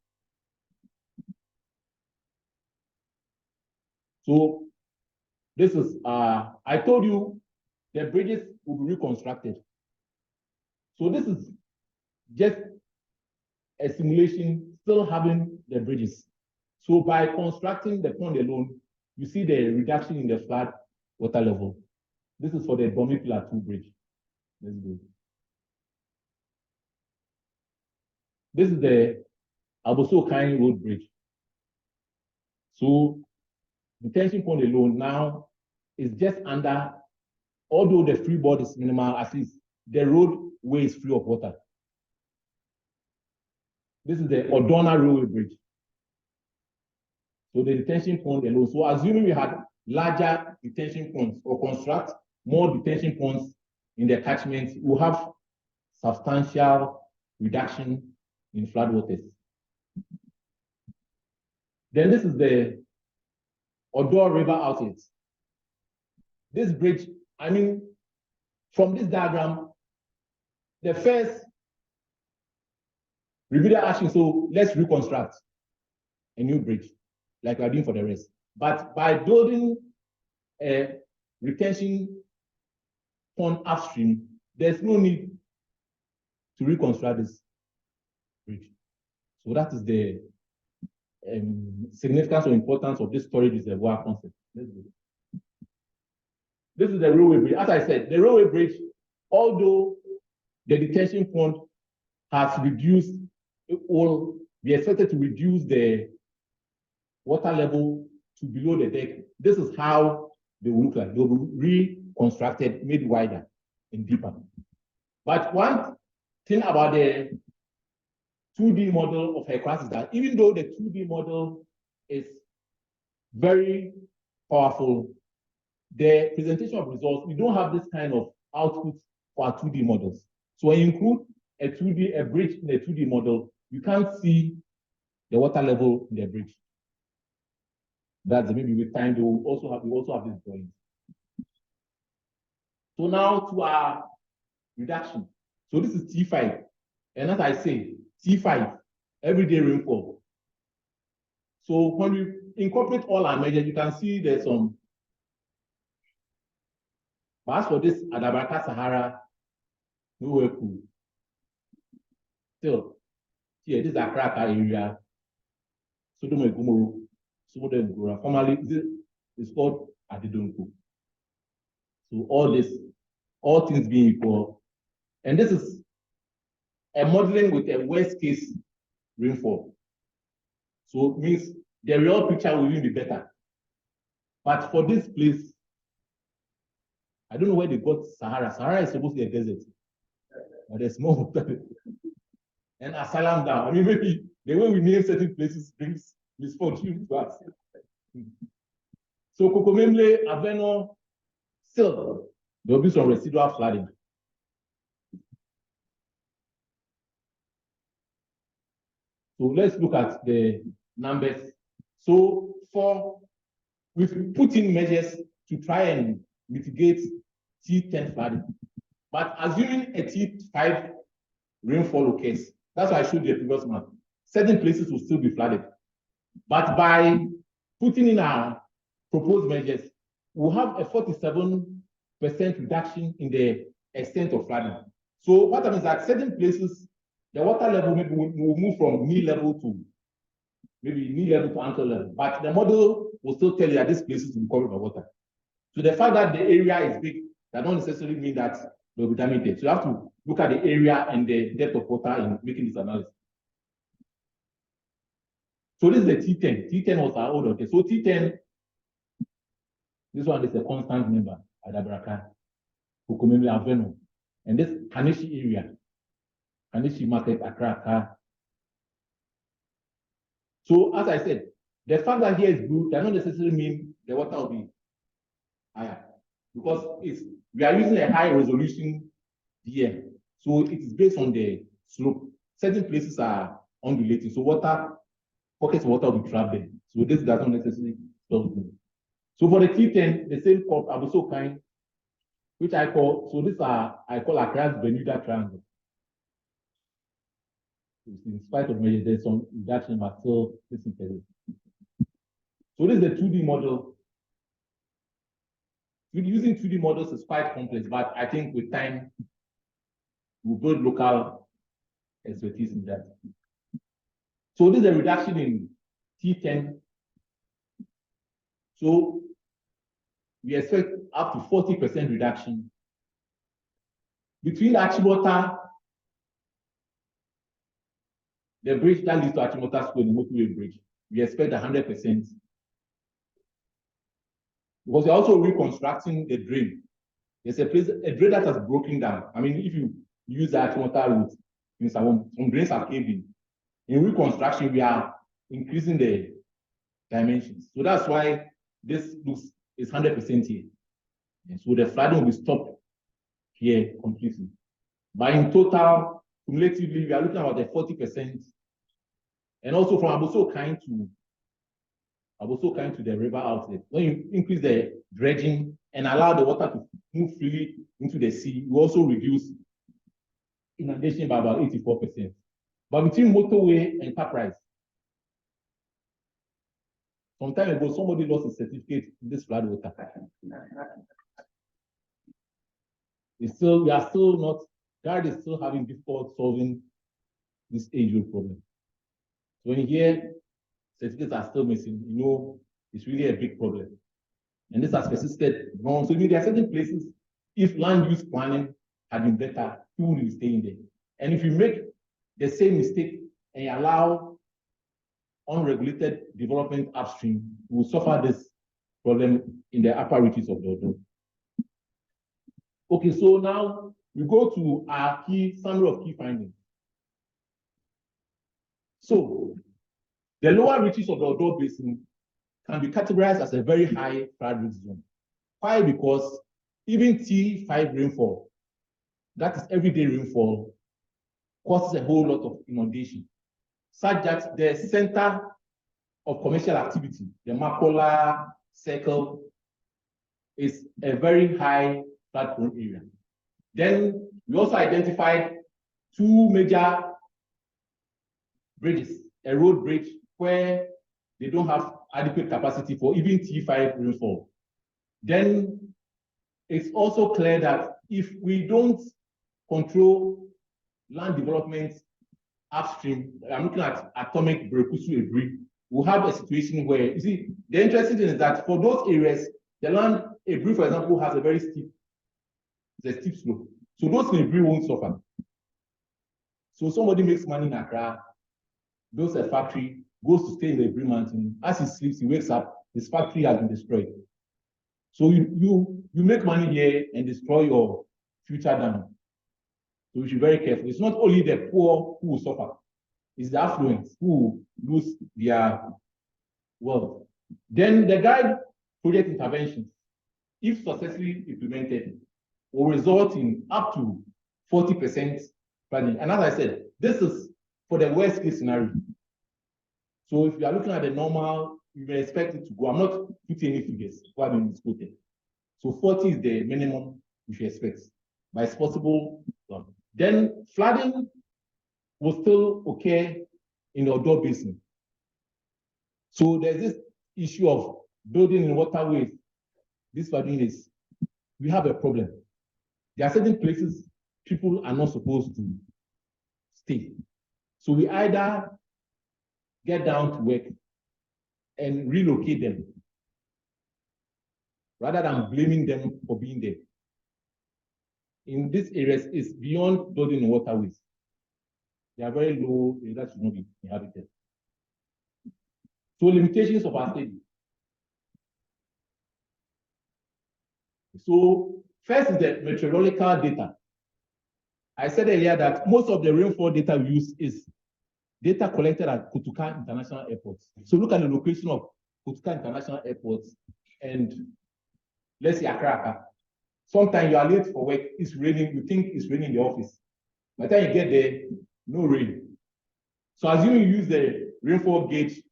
So this is, I told you the bridges will be reconstructed. So this is just a simulation still having the bridges. So by constructing the pond alone, you see the reduction in the flood water level. This is for the Domi Pillar 2 bridge. Let's go. This is the Aboso Kine Road Bridge. So detention pond alone now is just under, although the freeboard is minimal, at least the roadway is free of water. This is the Odona Railway Bridge. So the detention pond alone. So assuming we had larger detention ponds or construct more detention ponds in the catchment, we'll have substantial reduction in floodwaters. Then this is the Odaw River outlet. This bridge, I mean, from this diagram, the first remedial action, so let's reconstruct a new bridge, like we're doing for the rest. But by building a retention pond upstream, there's no need to reconstruct this bridge. So that is the significance or importance of this storage reservoir concept. Let's go. This is the railway bridge. As I said, the railway bridge, although the detention pond has reduced, it will be expected to reduce the water level to below the deck. This is how they will look like. They will be reconstructed, made wider and deeper. But one thing about the 2D model of HECRAS is that even though the 2D model is very powerful, the presentation of results, we don't have this kind of output for our 2D models. So when you include a bridge in a 2D model, you can't see the water level in the bridge. That's maybe with time we also have this drawing. So now to our reduction. So this is T5. And as I say, T5, everyday rainfall. So when we incorporate all our measures, you can see there's some. But as for this Adabraka Sahara, nowhere cool. Still, here, this is Accra area. Sodom and Gomorrah. Formerly, this is called Adidonko. So all things being equal. And this is a modeling with a worst case rainfall. So it means the real picture will even be better. But for this place, I don't know where they got Sahara. Sahara is supposed to be a desert. But there's more water. And Asylum down. I mean, maybe the way we name certain places brings misfortune to us. So Kokomemle, Aveno, still, there will be some residual flooding. So let's look at the numbers. So we've put in measures to try and mitigate T10 flooding. But assuming a T5 rainfall occurs, that's why I showed you the previous month. Certain places will still be flooded. But by putting in our proposed measures, we'll have a 47% reduction in the extent of flooding. So what happens is that certain places, the water level maybe will move from knee level to maybe knee level to ankle level. But the model will still tell you that these places will be covered by water. So the fact that the area is big, that don't necessarily mean that they'll be damaged. So you have to look at the area and the depth of water in making this analysis. So this is the T10. T10 was our old, okay. So T10, this one is a constant member, Adabraka, Kukumemi Aveno. And this Kanishi area, Kanishi market, Accra. So as I said, the fact that here is blue does not necessarily mean the water will be higher, because we are using a high resolution DM. So it is based on the slope. Certain places are undulating, so pockets of water will be trapped there. So this does not necessarily stop me. So for the T10, the same crop, Abuso kind, which I call Accra's Bermuda Triangle. In spite of measures, there's some reduction, but still this is the. So this is the 2D model. Using 2D models is quite complex, but I think with time, we'll build local expertise in that. So this is a reduction in T10. So we expect up to 40% reduction. Between Achimota, the bridge that leads to Achimota School, the motorway bridge, we expect 100%. Because we're also reconstructing the drain. There's a drain that has broken down. I mean, if you use the Achimota route, some drains are caved in. In reconstruction, we are increasing the dimensions. So that's why this is 100% here. And so the flooding will be stopped here completely. But in total, cumulatively, we are looking at about the 40%. And also from Aboso Kind to the river outlet. When you increase the dredging and allow the water to move freely into the sea, you also reduce inundation by about 84%. But between motorway and enterprise, some time ago, somebody lost his certificate in this flood water. We are still not, God is still having difficult solving this age-old problem. So when you hear certificates are still missing, you know it's really a big problem. And this has persisted long. So there are certain places, if land use planning had been better, people will be staying there. And if you make the same mistake and you allow unregulated development upstream, we will suffer this problem in the upper reaches of the Odaw. Okay, so now we go to our summary of key findings. So the lower reaches of the Odaw Basin can be categorized as a very high flood risk zone. Why? Because even T5 rainfall, that is everyday rainfall, causes a whole lot of inundation, such that the center of commercial activity, the Makola circle, is a very high flood prone area. Then we also identified two major bridges, a road bridge where they don't have adequate capacity for even T5 rainfall. Then it's also clear that if we don't control land development upstream, I'm looking at atomic Berekusu Ebri, we'll have a situation where, you see, the interesting thing is that for those areas, the land, Ebri, for example, has a steep slope. So those in Ebri won't suffer. So somebody makes money in Accra, builds a factory, goes to stay in the Ebri mountain. As he sleeps, he wakes up, his factory has been destroyed. So you make money here and destroy your future down. So we should be very careful. It's not only the poor who will suffer, it's the affluent who lose their wealth. Then the guide project interventions, if successfully implemented, will result in up to 40% flooding. And as I said, this is for the worst case scenario. So if you are looking at the normal, you may expect it to go. I'm not putting any figures, what I've been quoted. So 40 is the minimum you should expect, but it's possible. Then flooding will still occur in the Odaw Basin. So there's this issue of building in waterways. This flooding is, we have a problem. There are certain places people are not supposed to stay. So we either get down to work and relocate them rather than blaming them for being there. In these areas, it's beyond building in waterways. They are very low, that should not be inhabited. So limitations of our study. So first is the meteorological data. I said earlier that most of the rainfall data we use is data collected at Kotoka International Airport. So look at the location of Kotoka International Airport and let's say Accra. Sometimes you are late for work, it's raining, you think it's raining in the office. By the time you get there, no rain. So assume you use the rainfall gauge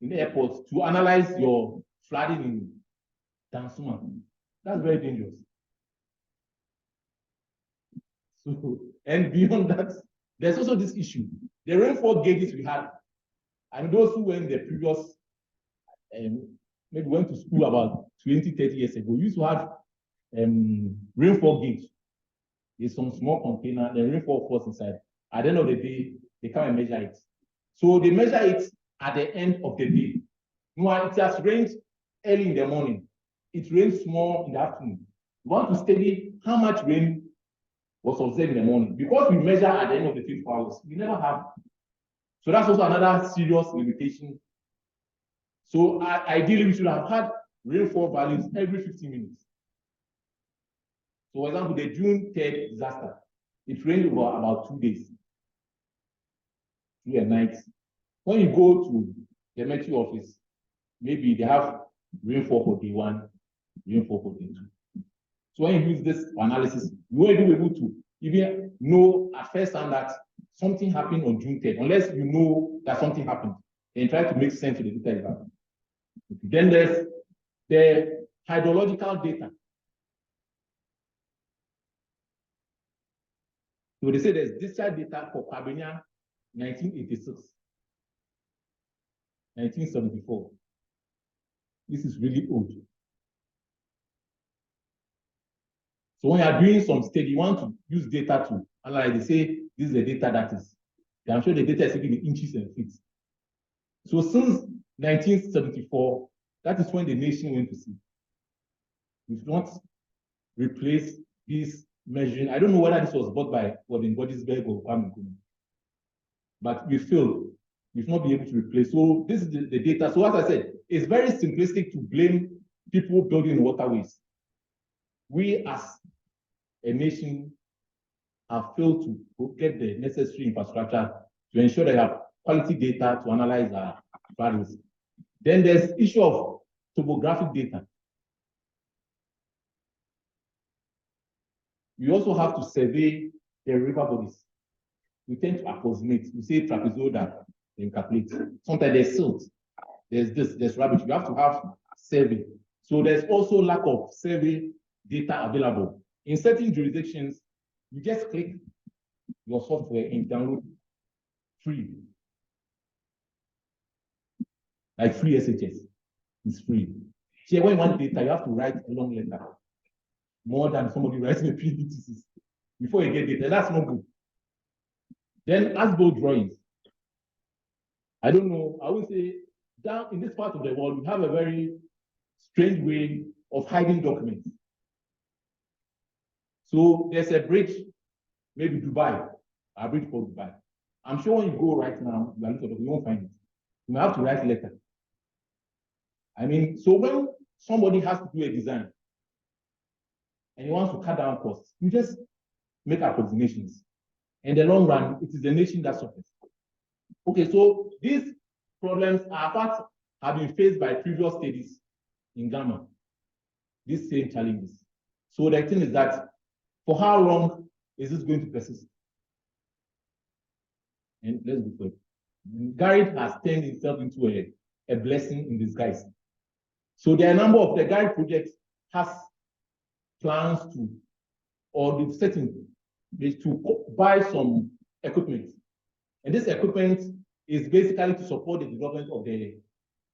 in the airport to analyze your flooding in Dansuma. That's very dangerous. So, and beyond that, there's also this issue. The rainfall gauges we had, and those who went the previous, maybe went to school about 20, 30 years ago, used to have rainfall gauge. There's some small container, the rainfall falls inside. At the end of the day, they come and measure it. So they measure it at the end of the day. Now, it has rained early in the morning. It rains small in the afternoon. You want to study how much rain was observed in the morning. Because we measure at the end of the 24 hours, we never have. So that's also another serious limitation. So ideally, we should have had rainfall values every 15 minutes. So, for example, the June 3rd disaster, it rained over about 2 days, 2 nights. When you go to the Metro office, maybe they have rainfall for day 1, rainfall for day 2. So when you use this analysis, you won't be able to even know at first hand that something happened on June 3rd, unless you know that something happened and try to make sense of the data you have. Then there's the hydrological data. So they say there's discharge data for Kwabena 1986, 1974. This is really old. So when you are doing some study, you want to use data to analyze. They say this is the data that is. I'm sure the data is taken in inches and feet. So since 1974, that is when the nation went to sea. We've not replaced this measuring. I don't know whether this was bought by Gordon Godisberg or Kwame Nkrumah, but we failed. We've not been able to replace. So this is the data. So as I said, it's very simplistic to blame people building waterways. We as a nation have failed to get the necessary infrastructure to ensure they have quality data to analyze our values. Then there's issue of topographic data. We also have to survey the river bodies. We tend to approximate. We say trapezoidal, then calculate. Sometimes there's silt, there's rubbish. You have to have survey. So there's also lack of survey data available. In certain jurisdictions, you just click your software and download free. Like free SHS is free. Here, when you want data, you have to write a long letter. More than somebody writing a PhD thesis before you get data. That's not good. Then as-built drawings. I don't know. I would say down in this part of the world, we have a very strange way of hiding documents. So there's a bridge, maybe Dubai, a bridge called Dubai. I'm sure when you go right now, you won't find it. You may have to write a letter. I mean, so when somebody has to do a design and he wants to cut down costs, you just make approximations. In the long run, it is the nation that suffers. Okay, so these problems are what have been faced by previous studies in Ghana. These same challenges. So the thing is that for how long is this going to persist? And let's go for it. Garrett has turned himself into a blessing in disguise. So there are a number of the Garrett project has plans to, or the setting is to buy some equipment. And this equipment is basically to support the development of the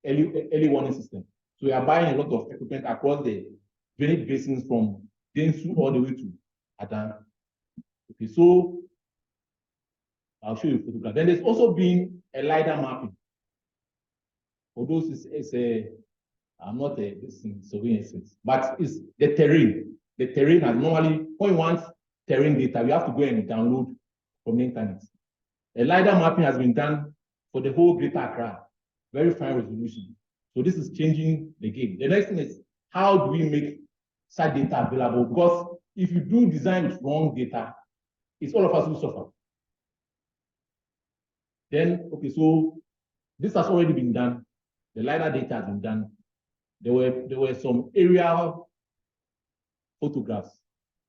early warning system. So we are buying a lot of equipment across the drainage basins from Densu all the way to Adan. Okay, so I'll show you a photograph. Then there's also been a LiDAR mapping. For those, I'm not a surveillance, but it's the terrain. The terrain has normally, when you want terrain data, you have to go and download from the internet. A LiDAR mapping has been done for the whole Greater Accra very fine resolution. So this is changing the game. The next thing is, how do we make such data available? Because if you do design with wrong data, it's all of us who suffer. Then, okay, so this has already been done. The LiDAR data has been done. There were some aerial photographs.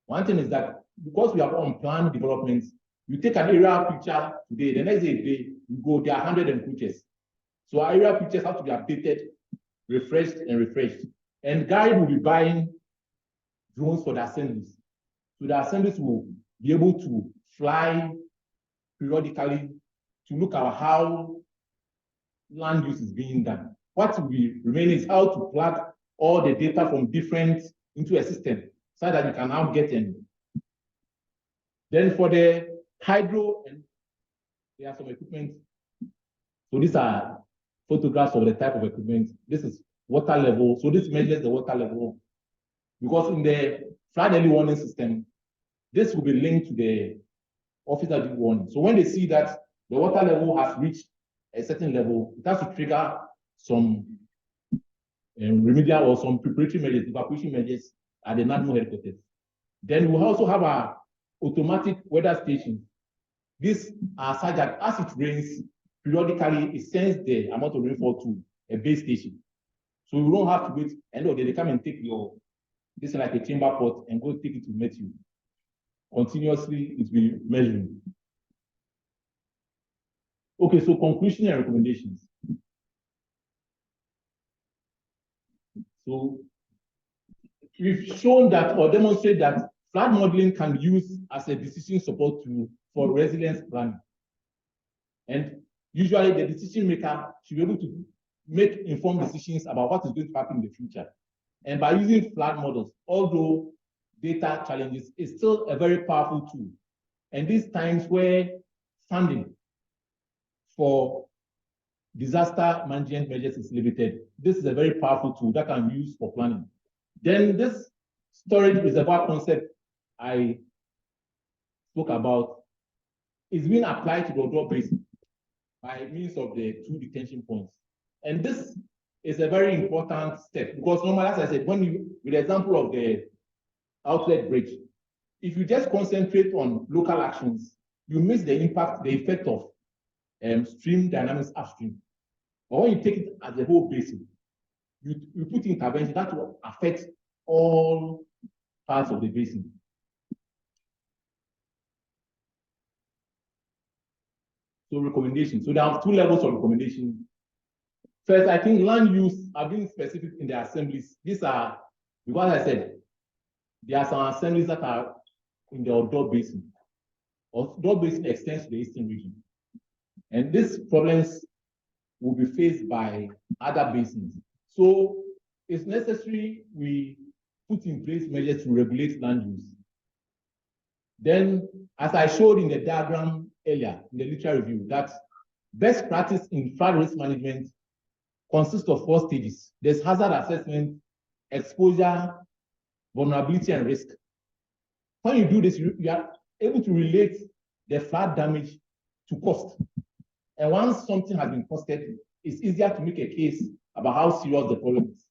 One thing is that because we have unplanned developments, you take an aerial picture today, the next day you go, there are 100 pictures. So our aerial pictures have to be updated, refreshed, and refreshed. And guide will be buying drones for the assemblies. So the assemblies will be able to fly periodically to look at how land use is being done. What will be remaining is how to plug all the data from different into a system so that you can now get in. Then for the hydro, and there are some equipment. So these are photographs of the type of equipment. This is water level. So this measures the water level. Because in the flood early warning system, this will be linked to the officer warning. So when they see that the water level has reached a certain level, it has to trigger some remedial or some preparatory measures, evacuation measures at the national headquarters. Then we'll also have our automatic weather stations. These are such that as it rains, periodically it sends the amount of rainfall to a base station. So you don't have to wait, and they come and take your, this is like a chamber pot, and go take it to Matthew. Continuously, it will be measuring. Okay, so conclusion and recommendations. So we've shown that or demonstrate that flood modeling can be used as a decision support tool for resilience planning. And usually the decision maker should be able to make informed decisions about what is going to happen in the future. And by using flood models, although data challenges, is still a very powerful tool. And these times where funding for disaster management measures is limited, this is a very powerful tool that can be used for planning. Then this storage reservoir concept I spoke about is being applied to the Odaw Basin by means of the 2 detention points. And this is a very important step because normally, as I said, when you, with the example of the outlet bridge, if you just concentrate on local actions, you miss the impact, the effect of stream dynamics upstream. But when you take it as a whole basin, you put intervention that will affect all parts of the basin. So recommendations. So there are 2 levels of recommendation. First, I think land use are being specific in the assemblies. These are, because I said, there are some assemblies that are in the Odaw Basin. Odaw Basin extends to the eastern region. And these problems will be faced by other basins. So it's necessary we put in place measures to regulate land use. Then, as I showed in the diagram earlier in the literature review, that best practice in flood risk management consists of 4 stages. There's hazard assessment, exposure, vulnerability, and risk. When you do this, you are able to relate the flood damage to cost. And once something has been costed, it's easier to make a case about how serious the problem is.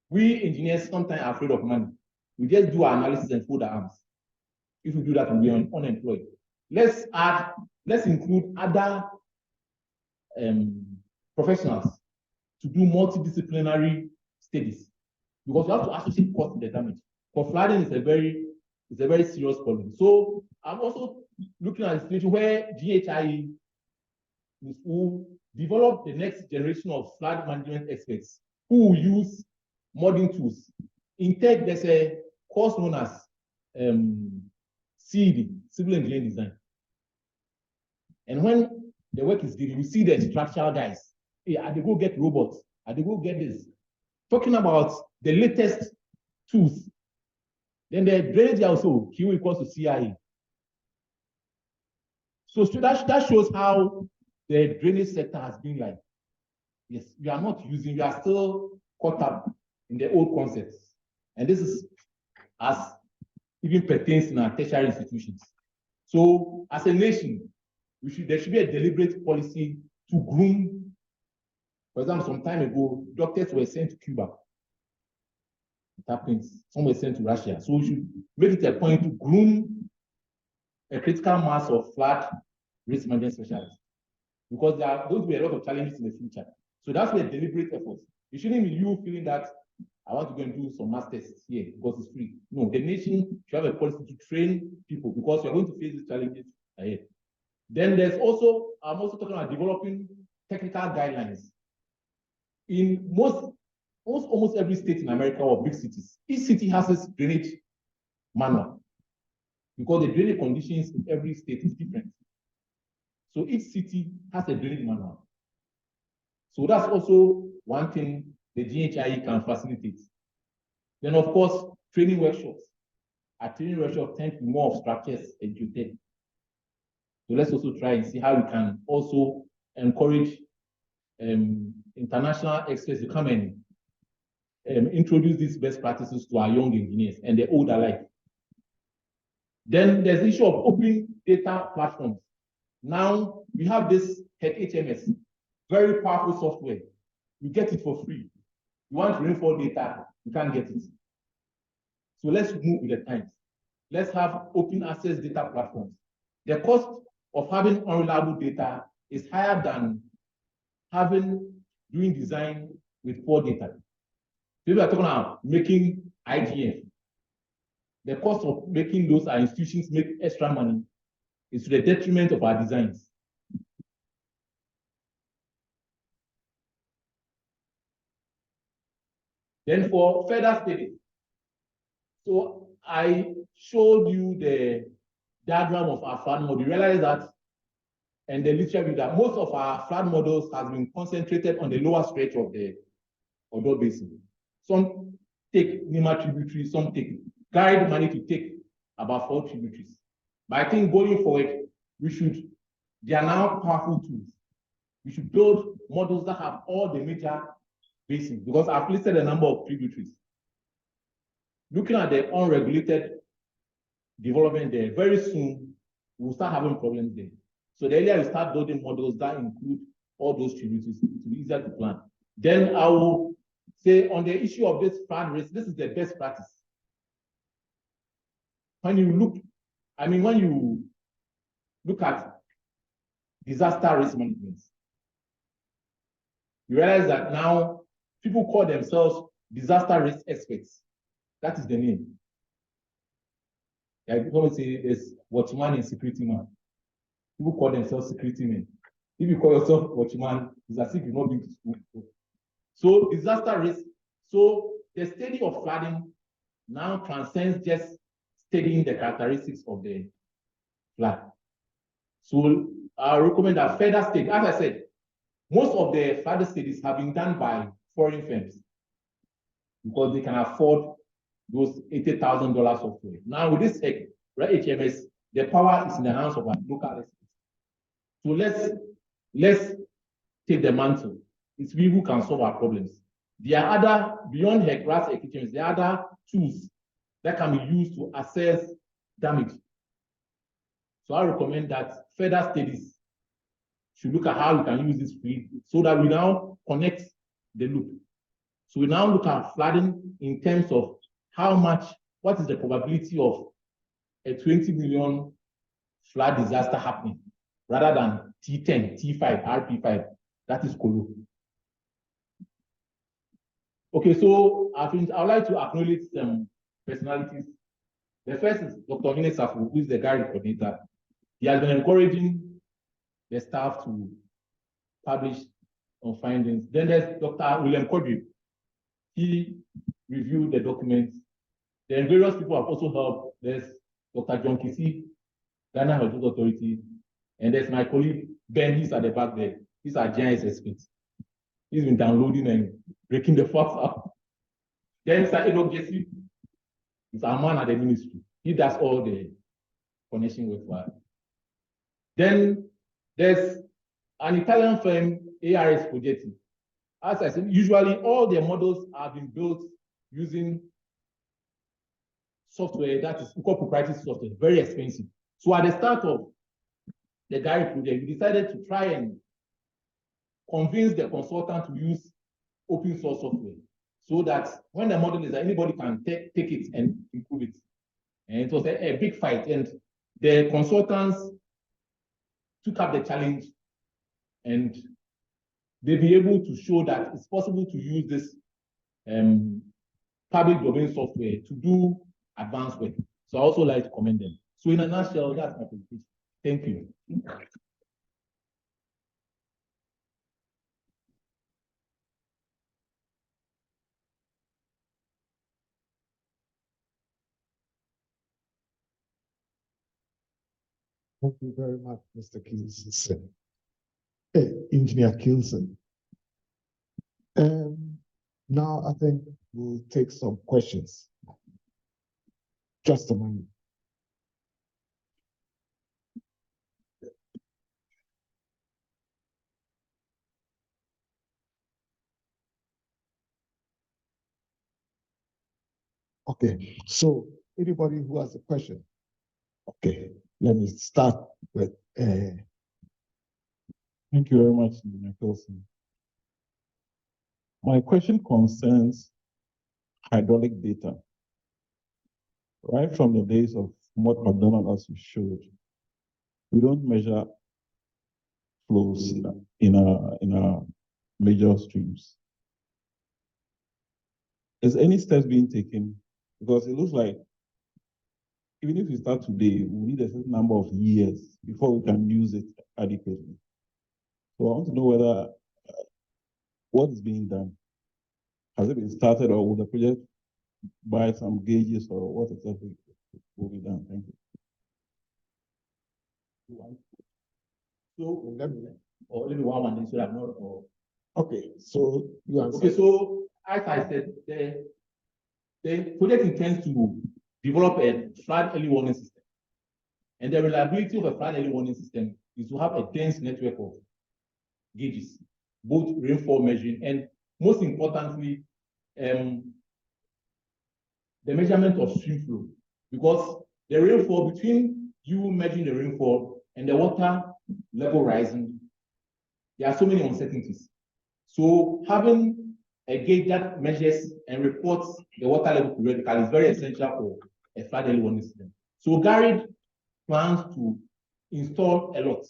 We engineers sometimes are afraid of money. We just do our analysis and fold our arms. If we do that, we'll be unemployed. Let's include other professionals to do multidisciplinary studies because you have to associate cost with the damage. For flooding, it's a very serious problem. So I'm also looking at a situation where GHIE will develop the next generation of flood management experts who will use modern tools. In tech, there's a course known as CED, Civil Engineering Design. And when the work is done, you see the structural guys. Hey, they go get robots. They go get this. Talking about the latest tools. Then the drainage also, Q equals to CIE. So that shows how the drainage sector has been like. Yes, you are not using, you are still caught up in the old concepts. And this is as even pertains in our tertiary institutions. So as a nation, there should be a deliberate policy to groom For example, some time ago, doctors were sent to Cuba. It happens. Some were sent to Russia. So we should make it a point to groom a critical mass of flood risk management specialists, because there are going to be a lot of challenges in the future. So that's where deliberate efforts. It shouldn't be you feeling that I want to go and do some masters here because it's free. No, the nation should have a policy to train people because you're going to face these challenges ahead. Then there's also, I'm also talking about developing technical guidelines. In almost every state in America or big cities, each city has its drainage manual because the drainage conditions in every state is different. So each city has a drainage manual. So that's also one thing the GHIE can facilitate. Then, of course, training workshops. A training workshop tend to be more of structures and geotech. So let's also try and see how we can also encourage international experts to come and introduce these best practices to our young engineers and the old alike. Then there's the issue of open data platforms. Now we have this HMS, very powerful software. You get it for free. You want rainfall data, you can't get it. So let's move with the times. Let's have open access data platforms. The cost of having unreliable data is higher than doing design with poor data. People are talking about making IGF. The cost of making those institutions make extra money is to the detriment of our designs. Then for further study, so I showed you the diagram of our flood model. You realize that, and the literature view that most of our flood models has been concentrated on the lower stretch of the Odaw Basin. Some take Nima tributaries, some take guide money to take about 4 tributaries. But I think going forward, they are now powerful tools. We should build models that have all the major basins, because I've listed a number of tributaries. Looking at the unregulated development there, very soon we'll start having problems there. So the earlier we start building models that include all those tributaries, it will be easier to plan. Then I will say on the issue of this flood risk, this is the best practice. When you look at disaster risk management, you realize that now people call themselves disaster risk experts. That is the name. Like people say there's watchman and security man. People call themselves security men. If you call yourself watchman, it's as if you've not been to school. So disaster risk. So the study of flooding now transcends just studying the characteristics of the flood. So I recommend that further study. As I said, most of the flood studies have been done by foreign firms because they can afford those $80,000 software. Now with this HMS, the power is in the hands of our local experts. So let's take the mantle. It's we who can solve our problems. There are other, beyond HMS, there are other tools that can be used to assess damage. So I recommend that further studies should look at how we can use this field so that we now connect the loop. So we now look at flooding in terms of what is the probability of a 20 million flood disaster happening rather than T10, T5, RP5, that is Kolo. Okay, so I would like to acknowledge some personalities. The first is Dr. Mine Safu, who is the guide coordinator. He has been encouraging the staff to publish on findings. Then there's Dr. William Kodri. He reviewed the documents. Then various people have also helped. There's Dr. John Kisi, Ghana Hydrological Authority, and there's my colleague Ben. He's at the back there. He's our GIS expert. He's been downloading and breaking the facts up. Then Mr. Odaw Jesse is our man at the ministry. He does all the connection with us. Then there's an Italian firm, ARS Progetti. As I said, usually all their models have been built using software that is proprietary software, very expensive. So at the start of the Gary project, we decided to try and convince the consultant to use open source software so that when the model is there, anybody can take it and improve it. And it was a big fight, and the consultants took up the challenge, and they'll be able to show that it's possible to use this public domain software to do advanced work. So I also like to commend them. So in a nutshell, that's my presentation. Thank you. Thank you very much, Mr. Kilson. Hey, Engineer Kilson. Now I think we'll take some questions. Just a moment. Okay, so anybody who has a question? Okay, let me start with. Thank you very much, Engineer Kilson. My question concerns hydraulic data. Right from the days of Mott McDonald, as you showed, we don't measure flows in our major streams. Is any steps being taken? Because it looks like even if we start today, we need a certain number of years before we can use it adequately. So I want to know whether what is being done. Has it been started, or will the project buy some gauges, or what exactly will be done? Thank you. So let me one then so I'm not. Okay, so you answer. Okay, so as I said, the project intends to develop a flood early warning system. And the reliability of a flood early warning system is to have a dense network of gauges, both rainfall measuring and, most importantly, the measurement of stream flow. Because the rainfall, between you measuring the rainfall and the water level rising, there are so many uncertainties. So having a gauge that measures and reports the water level periodically is very essential for a flood early warning system. So Garrett plans to install a lot.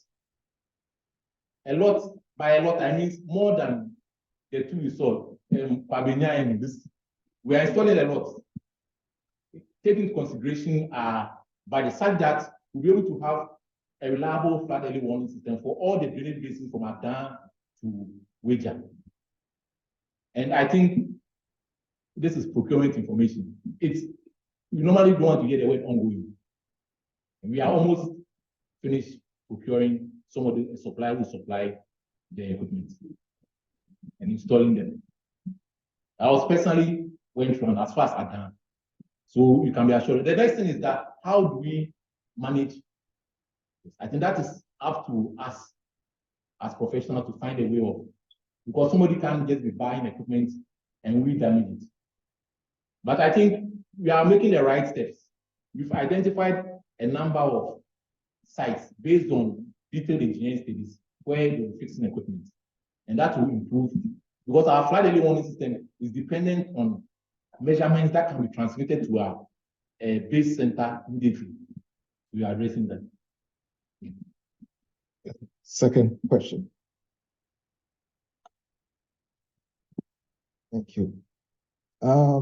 A lot, by a lot, I mean more than the two we saw. We are installing a lot. Taking into consideration by the fact that we'll be able to have a reliable flood early warning system for all the drainage basins from Adan to Weja. And I think this is procurement information. We normally don't want to hear the word ongoing. And we are almost finished procuring some of the suppliers who supply the equipment and installing them. I was personally went from as far as Adan. So you can be assured. The next thing is that how do we manage this? I think that is up to us as professionals to find a way of, because somebody can't just be buying equipment and we damage it. But I think we are making the right steps. We've identified a number of sites based on detailed engineering studies where they're fixing equipment. And that will improve, because our flood early warning system is dependent on measurements that can be transmitted to our base center immediately. We are addressing that. Second question. Thank you. I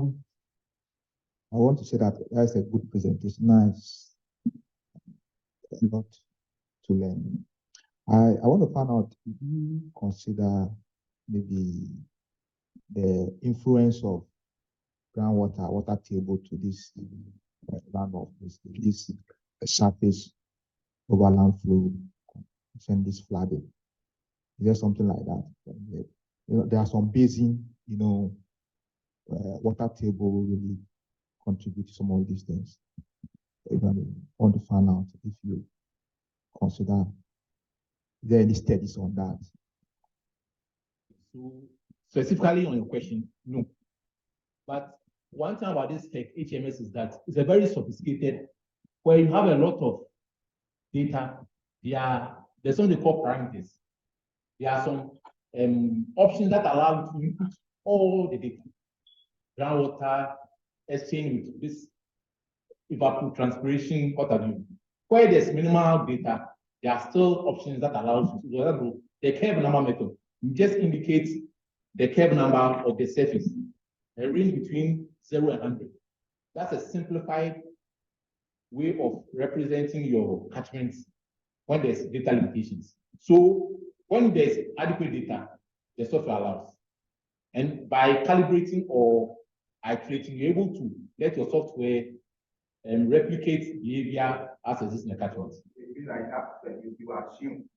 want to say that that's a good presentation. Nice. A lot to learn. I want to find out if you consider maybe the influence of groundwater, water table to this runoff, this surface overland flow, and this flooding. Is there something like that? There are some basin, water table really contribute to some of these things. I want to find out if you consider, is there any studies on that? So specifically on your question, no. But one thing about this HMS is that it's a very sophisticated, where you have a lot of data. There's something called parameters. There are some options that allow you to input all the data, groundwater, exchange with this evapotranspiration, what have you. Where there's minimal data, there are still options that allows you to, for example, the curve number method. You just indicate the curve number of the surface, a range between 0 and 100. That's a simplified way of representing your catchments when there's data limitations. So when there's adequate data, the software allows. And by calibrating or iterating, you're able to let your software replicate behavior as exists in the catchment. Like that, you assume.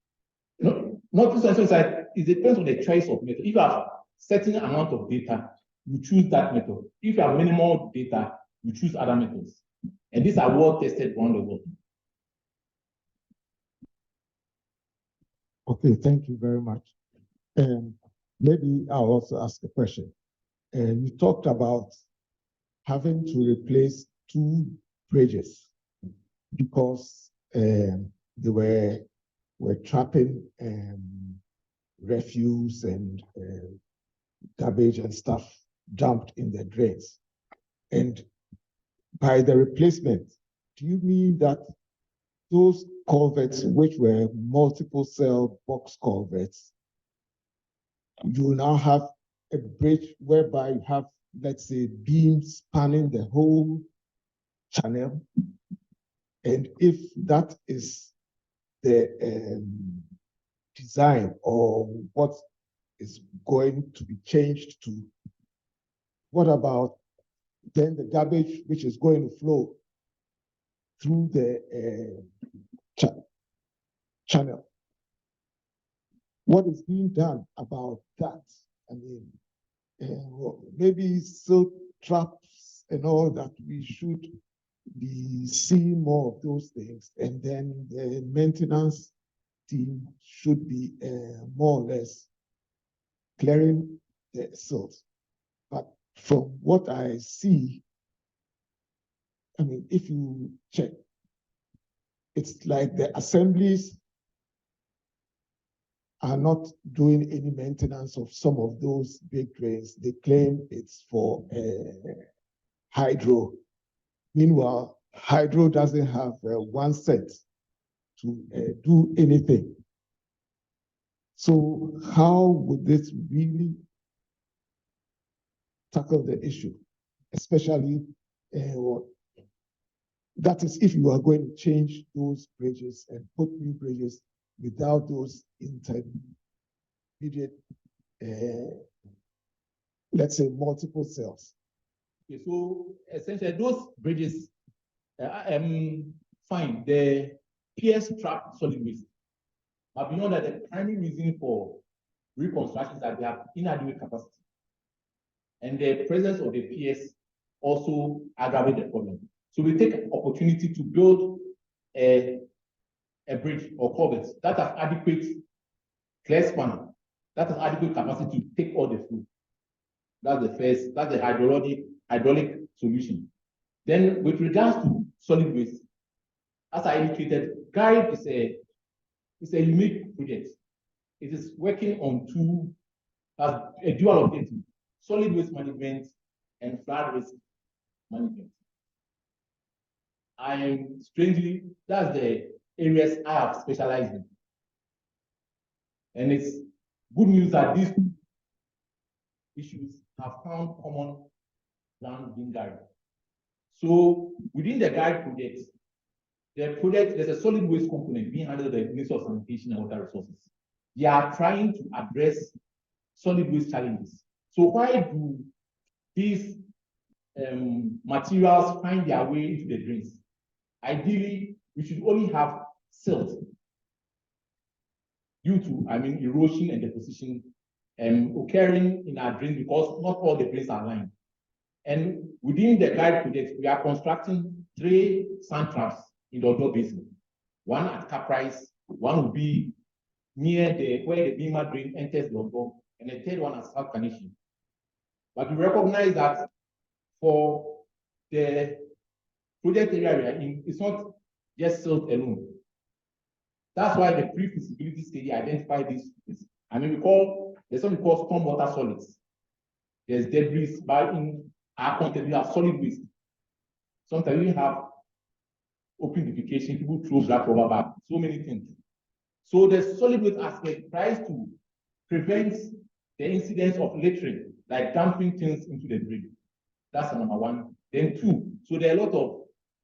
No, not to say it depends on the choice of method. If you have certain amount of data, you choose that method. If you have minimal data, you choose other methods. And these are well tested around the world. Okay, thank you very much. Maybe I'll also ask a question. You talked about having to replace 2 bridges because they were trapping refuse and garbage and stuff dumped in the drains. And by the replacement, do you mean that those culverts, which were multiple cell box culverts, you will now have a bridge whereby you have, let's say, beams spanning the whole channel? And if that is the design or what is going to be changed to, what about then the garbage which is going to flow through the channel? What is being done about that? I mean, maybe silt traps and all that. We should be seeing more of those things, and then the maintenance team should be more or less clearing the silt. But from what I see, I mean, if you check, it's like the assemblies are not doing any maintenance of some of those big drains. They claim it's for hydro. Meanwhile, hydro doesn't have 1 cent to do anything. So how would this really tackle the issue? Especially, that is if you are going to change those bridges and put new bridges without those intermediate, let's say, multiple cells. Okay, so essentially those bridges, fine, the PS trap solid waste. But beyond that, the primary reason for reconstruction is that they have inadequate capacity. And the presence of the PS also aggravates the problem. So we take an opportunity to build a bridge or culvert that has adequate clear span, that has adequate capacity to take all the flow. That's the first, that's the hydraulic solution. Then with regards to solid waste, as I indicated, GUIDE is a unique project. It is working on a dual objective: solid waste management and flood risk management. That's the areas I have specialized in. And it's good news that these issues have found common ground in GUIDE. So within the GUIDE project, there's a solid waste component being handled by the Ministry of Sanitation and Water Resources. They are trying to address solid waste challenges. So why do these materials find their way into the drains? Ideally, we should only have silt due to, erosion and deposition occurring in our drains, because not all the drains are lined. And within the GUIDE project, we are constructing 3 sand traps in the Odaw Basin. One at Caprice, one will be near where the Bima drain enters the Odaw, and the third one at South Kaneshie. But we recognize that for the project area we are in, it's not just silt alone. That's why the pre-feasibility study identified this. We call There's something called stormwater solids. There's debris, but in our content, we have solid waste. Sometimes we have open defecation, people throw black rubber back, so many things. So the solid waste aspect tries to prevent the incidence of littering, like dumping things into the drain. That's number one. Then two, so there are a lot of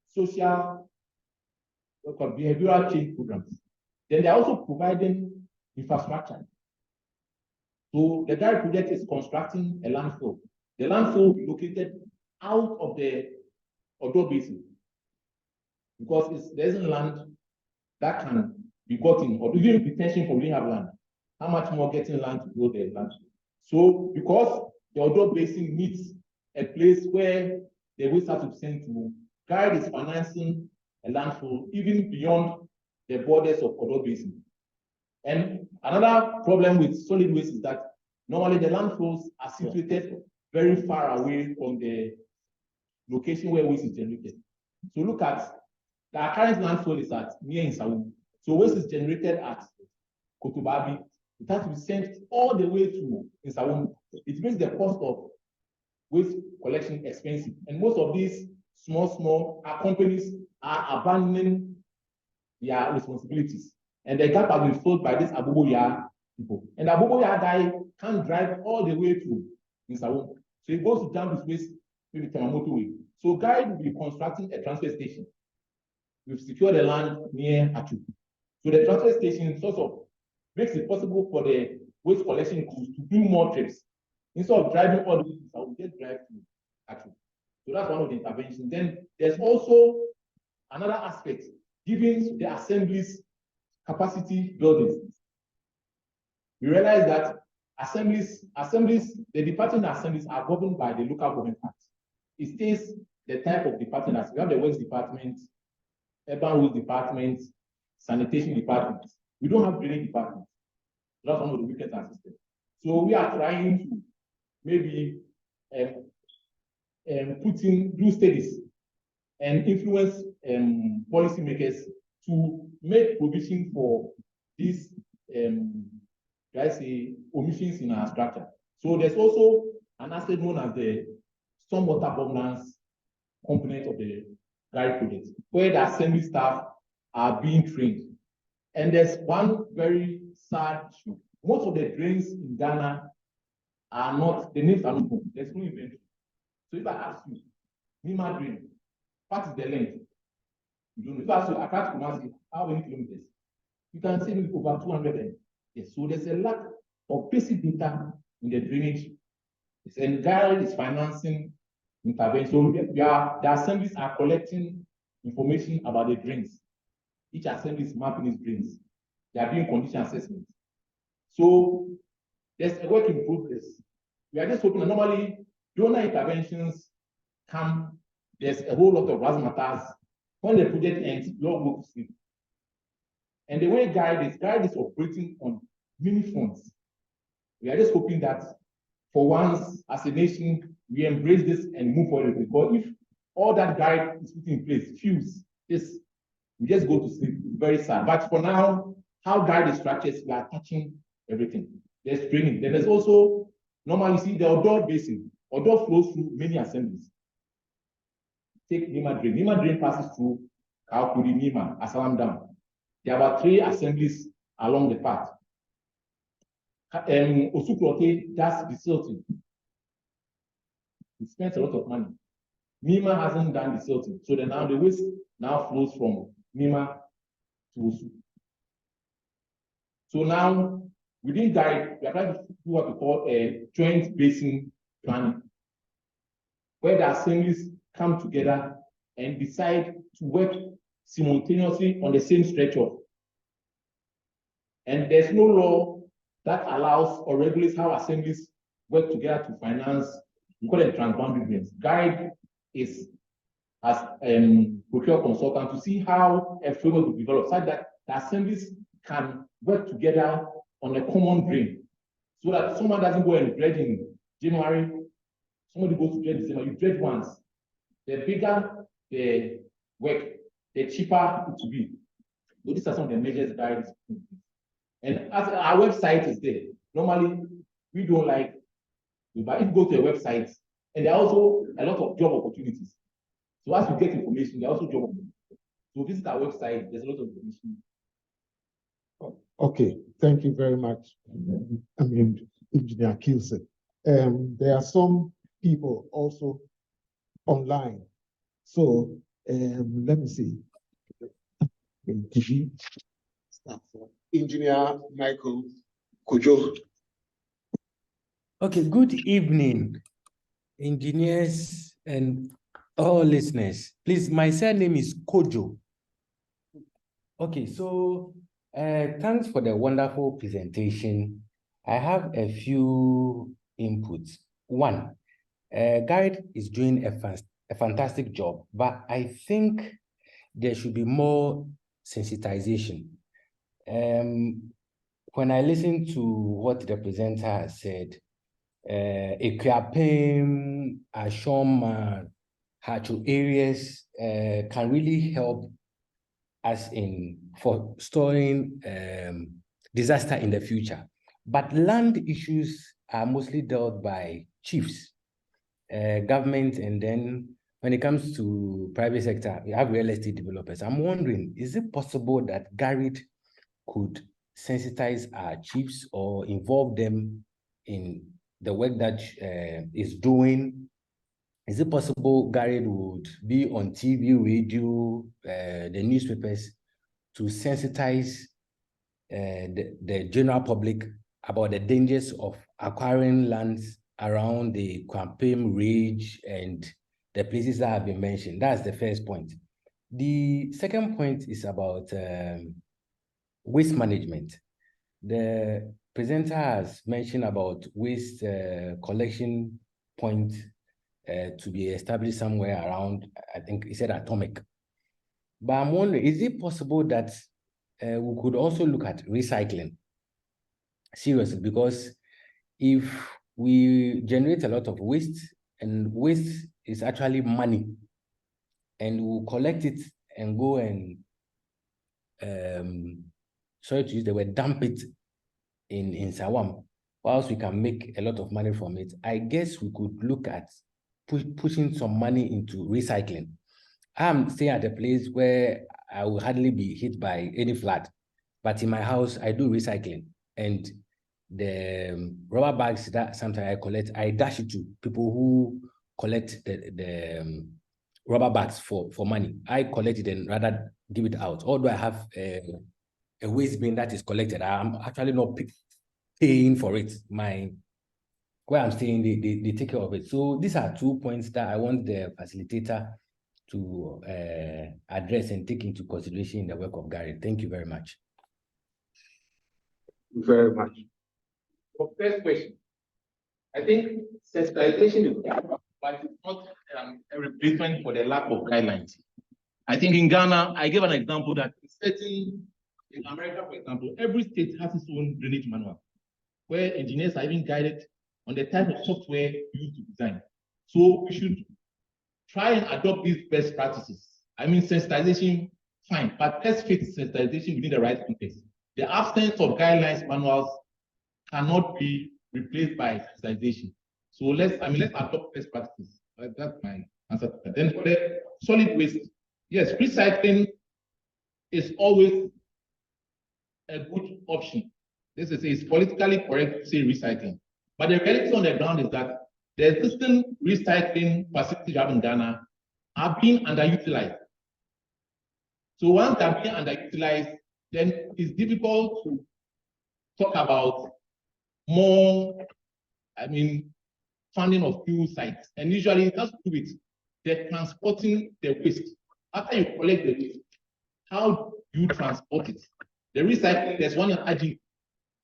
social, behavioral change programs. Then they're also providing infrastructure. So the Gary project is constructing a landfill. The landfill will be located out of the Odaw Basin because there isn't land that can be gotten, or even detention from being have land. How much more getting land to build the land? So because the Odaw Basin needs a place where the waste has to be sent to, Gary is financing a landfill even beyond the borders of Odaw Basin. And another problem with solid waste is that normally the landfills are situated very far away from the location where waste is generated. So look at the current landfill is at near Insawu. So waste is generated at Kotobabi. It has to be sent all the way to Insawu. It makes the cost of waste collection expensive. And most of these small companies are abandoning their responsibilities. And the gap has been filled by this Aboboya people. And the Aboboya guy can't drive all the way to Insawu. So he goes to dump his waste maybe Tamamoto way. So Guy will be constructing a transfer station. We've secured the land near Achu. So the transfer station sort of makes it possible for the waste collection crews to do more trips. Instead of driving all the way to Insawu, just drive to Achu. So that's one of the interventions. Then there's also another aspect, giving the assemblies capacity buildings. We realize that assemblies, the department assemblies are governed by the Local Government Act. It states the type of department as we have the Waste Department, Urban Waste Department, Sanitation Department. We don't have drainage department. That's one of the weakest systems. So we are trying to maybe do studies and influence policymakers to make provision for these omissions in our structure. So there's also an asset known as the stormwater governance component of the Gary project, where the assembly staff are being trained. And there's one very sad issue. Most of the drains in Ghana are not, the names are not known. There's no inventory. So if I ask you, Nima drain, what is the length? You don't know. If I ask you, Accra to Kumasi, how many kilometers? You can say maybe over 200. Yes. So there's a lack of basic data in the drainage. And Gary is financing intervention. So the assemblies are collecting information about the drains. Each assembly is mapping its drains. They are doing condition assessments. So there's a work in progress. We are just hoping that normally donor interventions come, there's a whole lot of razzmatazz. When the project ends, we all go to sleep. And the way Guide is operating on mini funds. We are just hoping that for once, as a nation, we embrace this and move forward. Because if all that Guide is put in place, fuse this, we just go to sleep. Very sad. But for now, how Guide is structured, we are touching everything. There's training. Then there's also, normally see the Odaw Basin. Odaw flows through many assemblies. Take Nima Drain. Nima Drain passes through Kaukuri, Nima, Asalam Dam. There are about 3 assemblies along the path. Osuklote does desilting. It spends a lot of money. Nima hasn't done desilting. So then now the waste now flows from Nima to Osu. So now, within Guide, we are trying to do what we call a joint basin planning, where the assemblies come together and decide to work simultaneously on the same stretch of. And there's no law that allows or regulates how assemblies work together to finance, we call it transboundary drains. Guide is as procure consultant to see how a framework will develop such that the assemblies can work together on a common drain, so that someone doesn't go and dredge in January, somebody goes to dredge in December, you dredge once. The bigger the work, the cheaper it will be. So these are some of the measures Guide is putting. And as our website is there, normally we don't like, but if you go to a website, and there are also a lot of job opportunities. So as you get information, there are also job opportunities. So visit our website, there's a lot of information. Okay, thank you very much. I mean, Engineer Kilson. There are some people also online. So let me see. Engineer Michael Kojo. Okay, good evening, engineers and all listeners. Please, my surname is Kojo. Okay, so thanks for the wonderful presentation. I have a few inputs. One, Garrett is doing a fantastic job, but I think there should be more sensitization. When I listen to what the presenter has said, Equiapem, Ashoma, Hacho areas can really help us for storing disaster in the future. But land issues are mostly dealt by chiefs, government, and then when it comes to private sector, we have real estate developers. I'm wondering, is it possible that Garrett could sensitize our chiefs or involve them in the work that is doing? Is it possible Garrett would be on TV, radio, the newspapers to sensitize the general public about the dangers of acquiring lands around the Kwampem Ridge and the places that have been mentioned? That's the first point. The second point is about waste management. The presenter has mentioned about waste collection point to be established somewhere around, I think he said Atomic. But I'm wondering, is it possible that we could also look at recycling? Seriously, because if we generate a lot of waste, and waste is actually money, and we'll collect it and go and sorry to use the word, dump it in Sawam, whilst we can make a lot of money from it, I guess we could look at pushing some money into recycling. I'm staying at a place where I will hardly be hit by any flood, but in my house, I do recycling. And the rubber bags that sometimes I collect, I dash it to people who collect the rubber bags for money. I collect it and rather give it out. Although I have a waste bin that is collected, I'm actually not paying for it. Where I'm staying, they take care of it. So these are 2 points that I want the facilitator to address and take into consideration in the work of Garrett. Thank you very much. Very much. For first question, I think sensitization is good, but it's not a replacement for the lack of guidelines. I think in Ghana, I gave an example that in America, for example, every state has its own drainage manual, where engineers are even guided on the type of software used to design. So we should try and adopt these best practices. I mean, sensitization, fine, but let's fit sensitization within the right context. The absence of guidelines manuals cannot be replaced by sensitization. So let's adopt best practices. That's my answer to that. Then for the solid waste, yes, recycling is always a good option. This is it's politically correct to say recycling. But the reality on the ground is that the existing recycling facilities we have in Ghana are being underutilized. So once they're being underutilized, then it's difficult to talk about more, funding of few sites. And usually it has to do with the transporting the waste. After you collect the waste, how do you transport it? The recycling, there's one adding.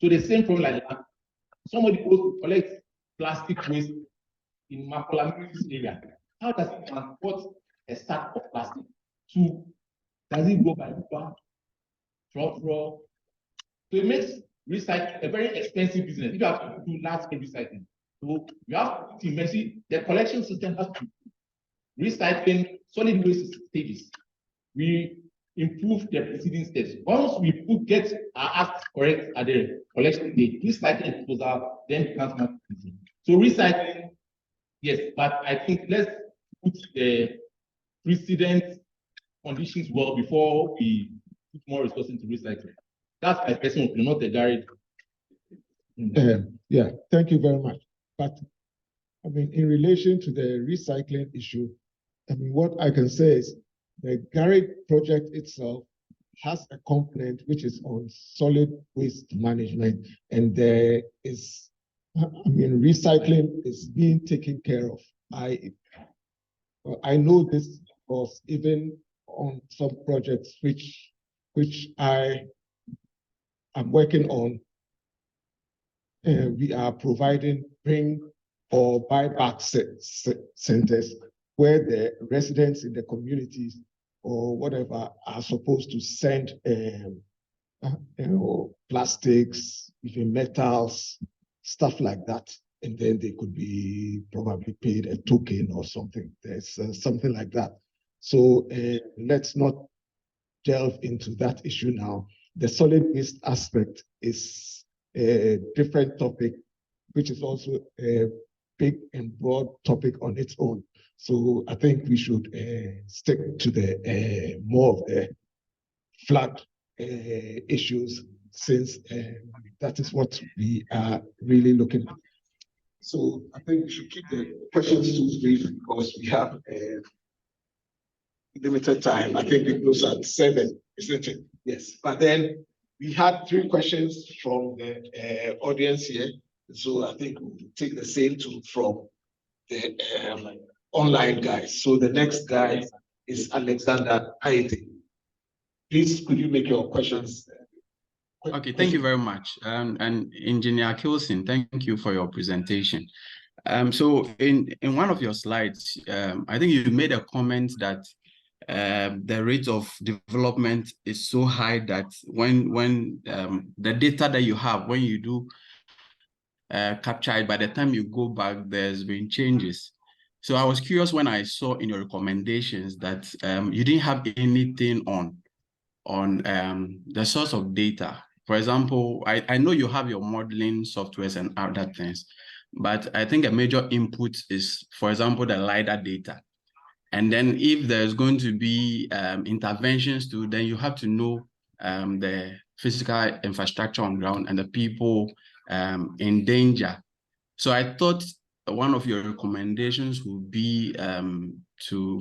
So the same problem like that. Somebody goes to collect plastic waste in Makolami's area. How does it transport a sack of plastic? Does it go by Uber, truck roll? So it makes recycling a very expensive business. If you have to do large scale recycling, so you have to imagine the collection system has to recycling solid waste stages. We improve the preceding steps. Once we get our act correct at the collection date, recycling disposal then becomes much easier. So recycling, yes, but I think let's put the precedent conditions well before we put more resources into recycling. That's my personal opinion, not the garage. Yeah, thank you very much. But I mean, in relation to the recycling issue, I mean, what I can say is the garage project itself has a component which is on solid waste management, and there is, I mean, recycling is being taken care of. I know this because even on some projects which I am working on, we are providing bring or buyback centers where the residents in the communities or whatever are supposed to send plastics, even metals, stuff like that. And then they could be probably paid a token or something. There's something like that. So let's not delve into that issue now. The solid waste aspect is a different topic, which is also a big and broad topic on its own. So I think we should stick to the more of the flood issues, since that is what we are really looking at. So I think we should keep the questions too brief because we have limited time. I think we close at 7, isn't it? Yes. But then we had 3 questions from the audience here. So I think we'll take the same two from the online guys. So the next guy is Alexander Aite. Please, could you make your questions? Okay, thank you very much. And Engineer Kilson, thank you for your presentation. So in one of your slides, I think you made a comment that the rate of development is so high that when the data that you have, when you do capture it, by the time you go back, there's been changes. So I was curious when I saw in your recommendations that you didn't have anything on the source of data. For example, I know you have your modeling softwares and other things, but I think a major input is, for example, the LiDAR data. And then if there's going to be interventions too, then you have to know the physical infrastructure on ground and the people in danger. So I thought one of your recommendations would be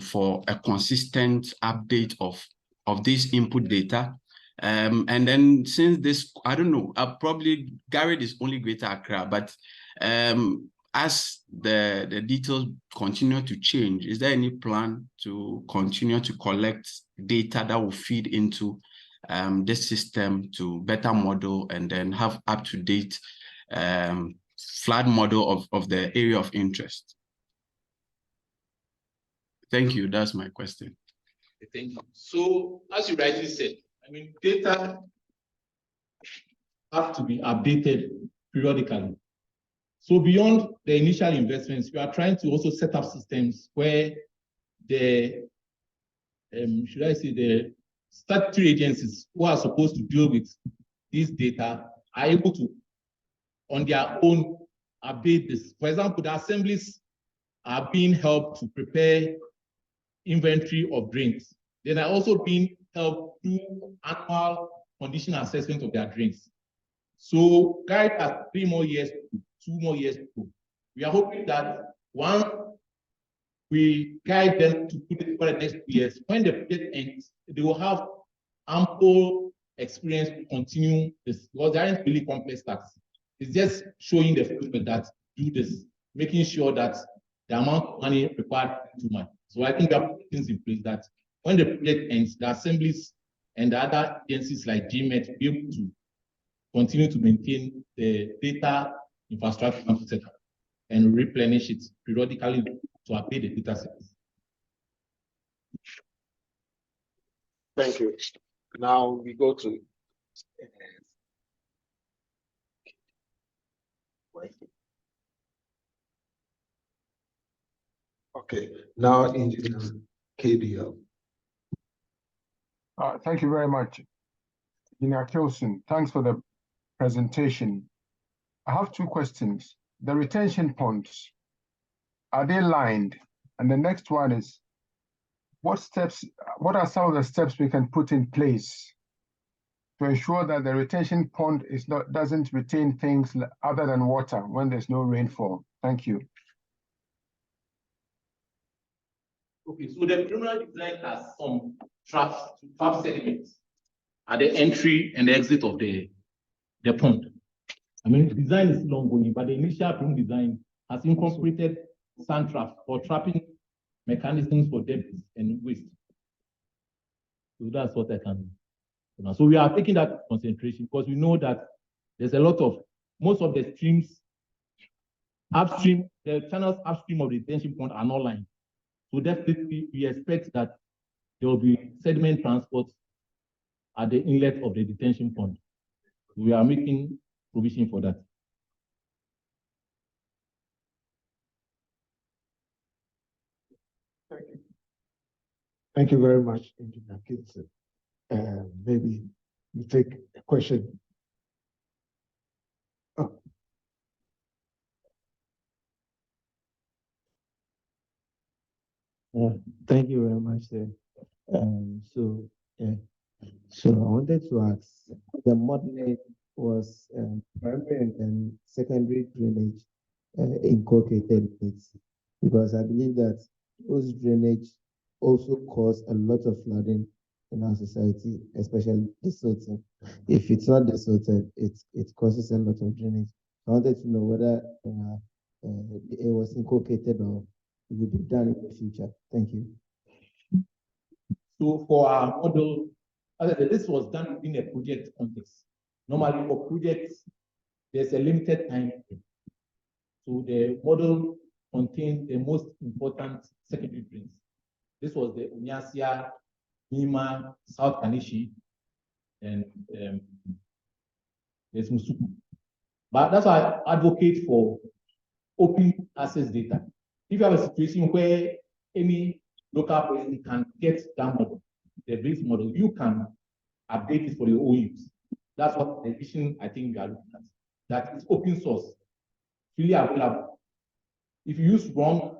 for a consistent update of this input data. And then since this, I don't know, probably Garrett is only Greater Accra, but as the details continue to change, is there any plan to continue to collect data that will feed into this system to better model and then have up-to-date flood model of the area of interest? Thank you. That's my question. Thank you. So, as you rightly said, I mean, data have to be updated periodically. So beyond the initial investments, we are trying to also set up systems where the, should I say, the statutory agencies who are supposed to deal with this data are able to, on their own, update this. For example, the assemblies are being helped to prepare inventory of drains. They are also being helped do annual condition assessment of their drains. So guide has 3 more years, 2 more years to go. We are hoping that once we guide them to put it for the next 2 years, when the project ends, they will have ample experience to continue this, because there aren't really complex tasks. It's just showing the people that do this, making sure that the amount of money required is too much. So I think we have things in place that when the project ends, the assemblies and the other agencies like GMET will be able to continue to maintain the data infrastructure setup and replenish it periodically to update the data sets. Thank you. Now we go to okay. Now Engineer KDL. Thank you very much, Engineer Kilson. Thanks for the presentation. I have two questions. The retention ponds, are they lined? And the next one is, what are some of the steps we can put in place to ensure that the retention pond doesn't retain things other than water when there's no rainfall? Thank you. Okay, so the preliminary design has some trap sediments at the entry and exit of the pond. I mean, the design is still ongoing, but the initial preliminary design has incorporated sand traps for trapping mechanisms for debris and waste. So that's what I can. So we are taking that concentration because we know that there's a lot of, most of the streams upstream, the channels upstream of the detention pond are not lined. So definitely we expect that there will be sediment transport at the inlet of the detention pond. We are making provision for that. Thank you. Thank you very much, Engineer Kilson. Maybe you take a question. Oh. Thank you very much, sir. So I wanted to ask, the modeling was primary and then secondary drainage inculcated in it, because I believe that those drainage also cause a lot of flooding in our society, especially desilting. If it's not desilted, it causes a lot of drainage. I wanted to know whether it was inculcated or it will be done in the future. Thank you. So for our model, this was done within a project context. Normally for projects, there's a limited time frame. So the model contained the most important secondary drains. This was the Unyasia, Nima, South Kanishi, and there's Musuku. But that's why I advocate for open access data. If you have a situation where any local person can get that model, the base model, you can update it for your own use. That's what the vision I think we are looking at. That is open source, freely available. If you use wrong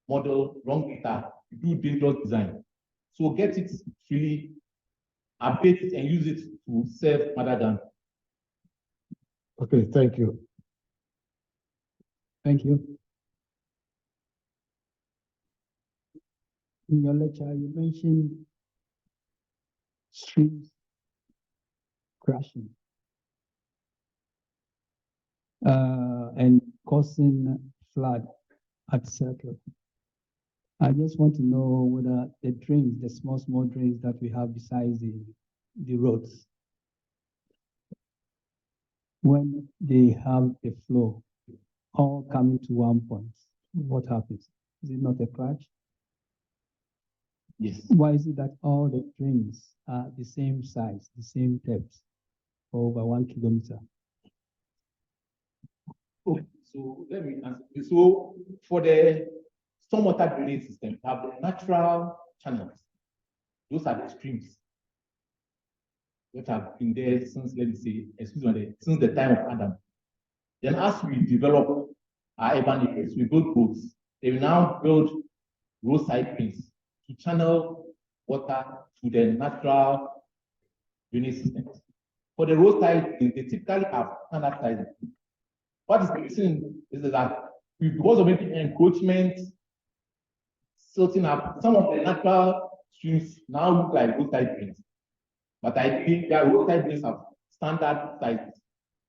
model, wrong data, you do dangerous design. So get it freely, update it, and use it to serve rather than. Okay, thank you. Thank you. In your lecture, you mentioned streams crashing and causing flood at circle. I just want to know whether the drains, the small drains that we have besides the roads, when they have a flow all coming to one point, what happens? Is it not a crash? Yes. Why is it that all the drains are the same size, the same depth, for over 1 kilometer? Okay, so let me answer. So for the stormwater drainage system, we have the natural channels. Those are the streams that have been there since, let me say, since the time of Adam. Then as we develop our urban areas, we build roads. They will now build roadside drains to channel water to the natural drainage systems. For the roadside drains, they typically have standard sizes. What is missing is that because of maybe encroachment, silting up, some of the natural streams now look like roadside drains. But I think that roadside drains have standard sizes.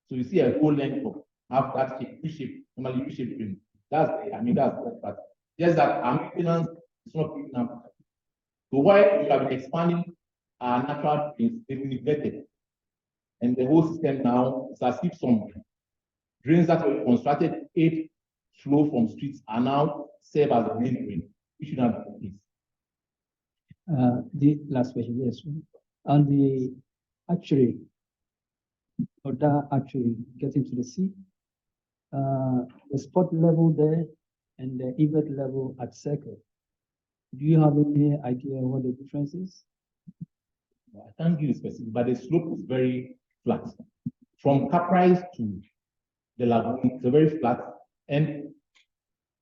So you see a whole length of have that shape, U-shape, normally U-shape drain. That's the part. Just that our maintenance is not picking up. So while we have been expanding our natural drains, they've been neglected. And the whole system now is as if some drains that were constructed aid flow from streets are now serve as the main drain. We should have the case. The last question, yes. On the actually, Odaw actually getting to the sea, the spot level there and the event level at circle. Do you have any idea what the difference is? I can't give you specific, but the slope is very flat. From Caprice to the lagoon, it's a very flat. And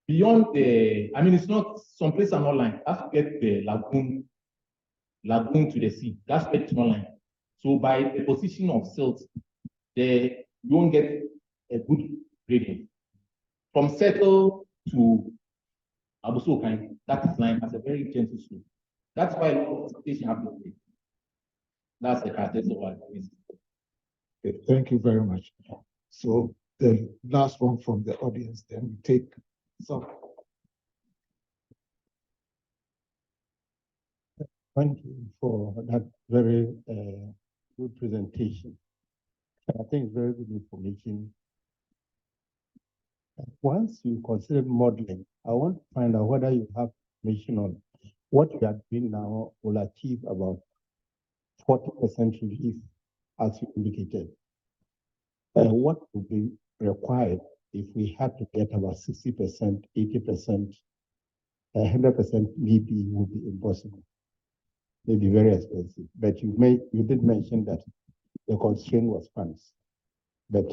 beyond the, I mean, it's not, some places are not lined. That's to get the lagoon to the sea. That's where it's not lined. So by the position of silt, you won't get a good gradient. From Circle to Abusokai, that is lined as a very gentle slope. That's why a lot of precipitation happens. That's the characteristic of our basin. Okay, thank you very much. So the last one from the audience, then we take some. Thank you for that very good presentation. I think it's very good information. Once you consider modeling, I want to find out whether you have information on what you are doing now will achieve about 40% relief, as you indicated. What would be required if we had to get about 60%, 80%, 100% maybe would be impossible. Maybe very expensive. But you did mention that the constraint was funds. But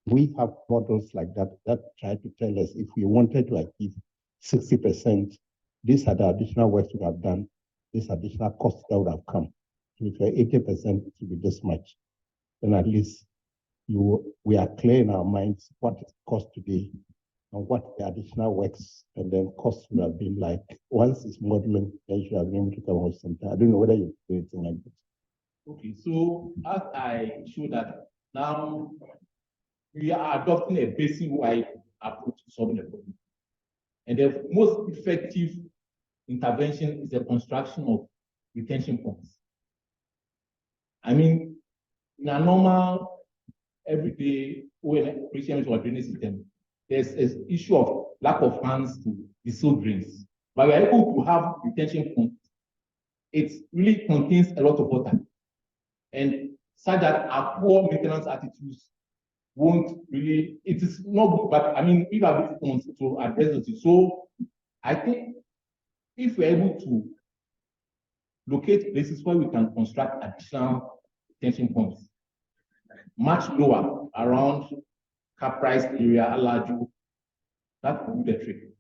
we have models like that try to tell us if we wanted to achieve 60%, these are the additional work we have done, this additional cost that would have come. If you're 80%, it would be this much. Then at least we are clear in our minds what it costs today and what the additional works and then costs would have been like. Once it's modeling, then you should have been able to come out something. I don't know whether you do anything like this. Okay, so as I show that now we are adopting a basin-wide approach to solving the problem. And the most effective intervention is the construction of retention ponds. I mean, in a normal, everyday operation or drainage system, there's an issue of lack of funds to dissolve drains. But we are able to have retention ponds. It really contains a lot of water. And such that our poor maintenance attitudes won't really, it is not good, but I mean, if our wants to address it. So I think if we're able to locate places where we can construct additional retention ponds, much lower around Caprice area, Alaju, that will do the trick.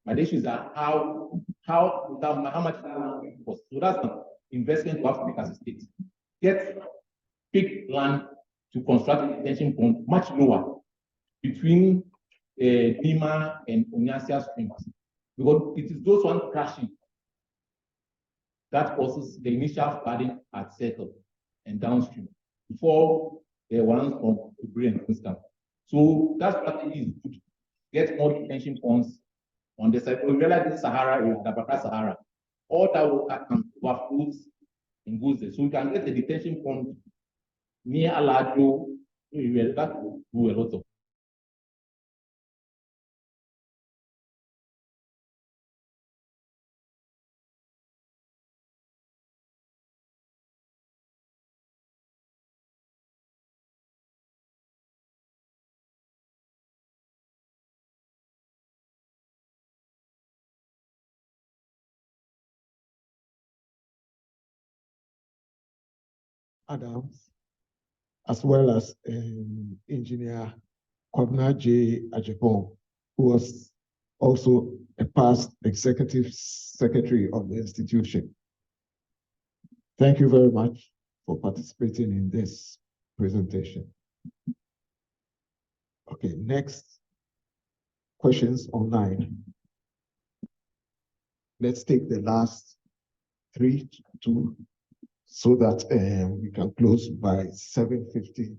My issue is that how much that land will cost. So that's the investment we have to make as a state. Pick land to construct a retention pond much lower between Nima and Onyasia streams, because it is those ones crashing that causes the initial flooding at Circle and downstream before the ones from Ibrahim and stuff. So that strategy is good. Get more retention ponds on the side. We realize this Sahara area, the Bakra Sahara, all that water comes overflows and goes there. So we can get a detention pond near Alado, that will do a lot of. Adams, as well as Engineer Kwabena J. Ajebon, who was also a past executive secretary of the institution. Thank you very much for participating in this presentation. Okay, next, questions online. Let's take the last 3 to 2 so that we can close by 7:50.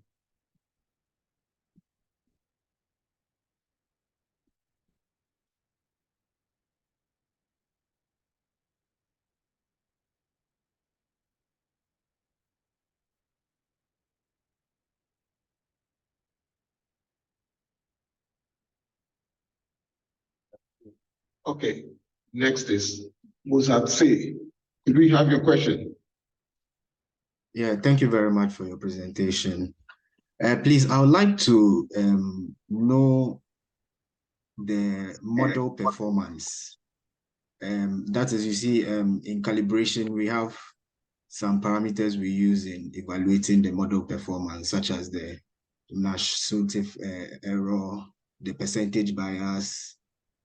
Okay, next is Muzatse. Could we have your question? Yeah, thank you very much for your presentation. Please, I would like to know the model performance. That is, you see, in calibration, we have some parameters we use in evaluating the model performance, such as the Nash-Suttif error, the percentage bias,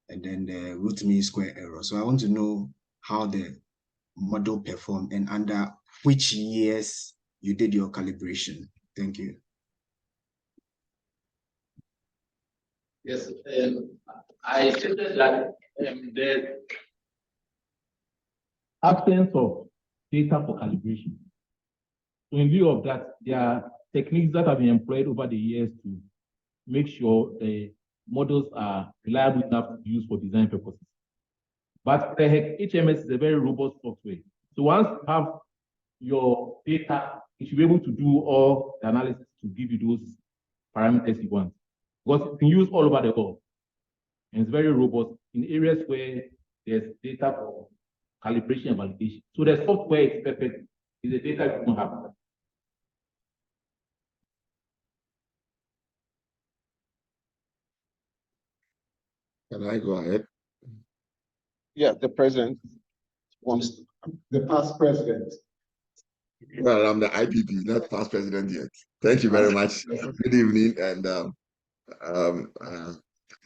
and then the root mean square error. So I want to know how the model performed and under which years you did your calibration. Thank you. Yes, I stated that the absence of data for calibration. So in view of that, there are techniques that have been employed over the years to make sure the models are reliable enough to use for design purposes. But the HMS is a very robust software. So once you have your data, you should be able to do all the analysis to give you those parameters you want. Because it's been used all over the world. And it's very robust in areas where there's data for calibration and validation. So the software is perfect, is the data you don't have. Can I go ahead? Yeah, the president wants, the past president. Well, I'm the IPP, not past president yet. Thank you very much. Good evening, and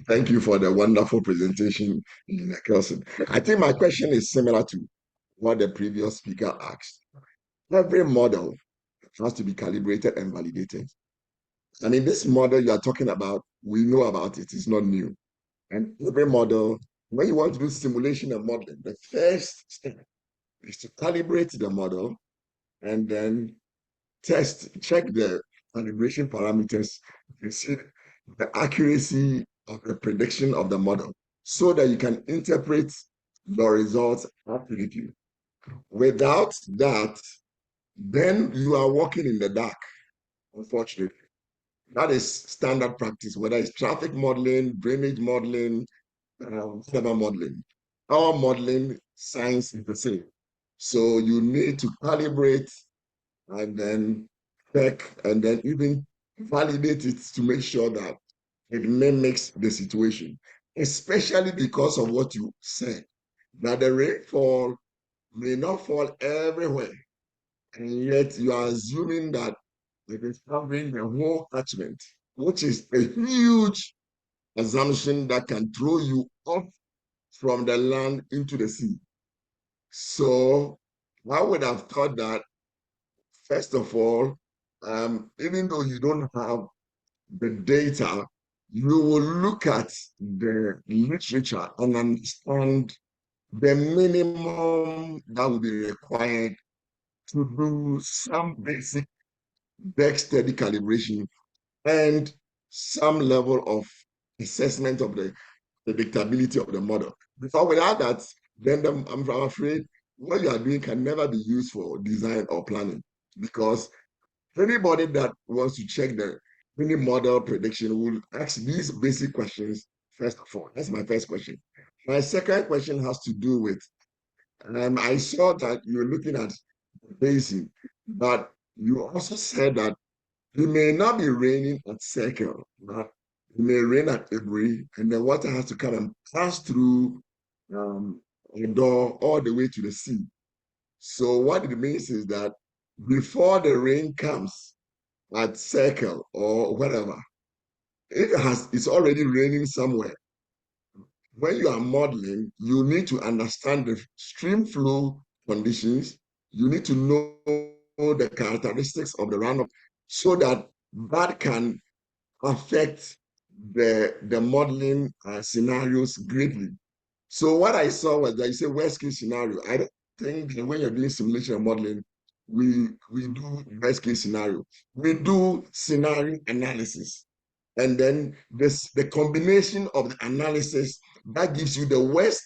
thank you for the wonderful presentation, Engineer Kelson. I think my question is similar to what the previous speaker asked. Every model has to be calibrated and validated. And in this model you are talking about, we know about it, it's not new. And every model, when you want to do simulation and modeling, the first step is to calibrate the model and then check the calibration parameters to see the accuracy of the prediction of the model so that you can interpret the results accurately. Without that, then you are walking in the dark, unfortunately. That is standard practice, whether it's traffic modeling, drainage modeling, whatever modeling. Our modeling science is the same. So you need to calibrate and then check and then even validate it to make sure that it mimics the situation, especially because of what you said, that the rainfall may not fall everywhere, and yet you are assuming that it is covering the whole catchment, which is a huge assumption that can throw you off from the land into the sea. So I would have thought that, first of all, even though you don't have the data, you will look at the literature and understand the minimum that will be required to do some basic deck study calibration and some level of assessment of the predictability of the model. Because without that, then I'm afraid what you are doing can never be used for design or planning. Because anybody that wants to check the mini model prediction will ask these basic questions first of all. That's my first question. My second question has to do with, I saw that you're looking at Basin, but you also said that it may not be raining at Circle, but it may rain at Ebury, and the water has to come and pass through Odaw all the way to the sea. So what it means is that before the rain comes at Circle or whatever, it's already raining somewhere. When you are modeling, you need to understand the stream flow conditions. You need to know the characteristics of the runoff so that that can affect the modeling scenarios greatly. So what I saw was that you say worst case scenario. I don't think that when you're doing simulation and modeling, we do worst case scenario. We do scenario analysis. And then the combination of the analysis that gives you the worst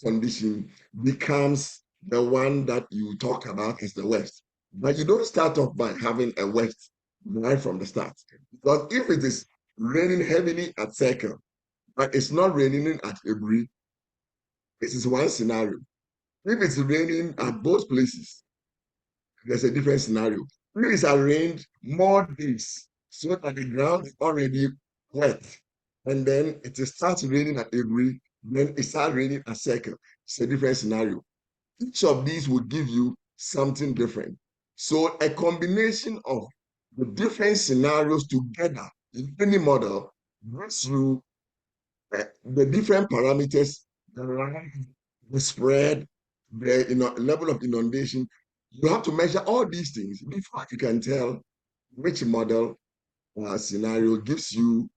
condition becomes the one that you talk about as the worst. But you don't start off by having a worst right from the start. Because if it is raining heavily at Circle, but it's not raining at Ebury, this is one scenario. If it's raining at both places, there's a different scenario. If it's rained more days, so that the ground is already wet, and then it starts raining at Ebury, then it starts raining at Circle. It's a different scenario. Each of these will give you something different. So a combination of the different scenarios together in any model gives you the different parameters, the rise, the spread, the level of inundation. You have to measure all these things before you can tell which model scenario gives you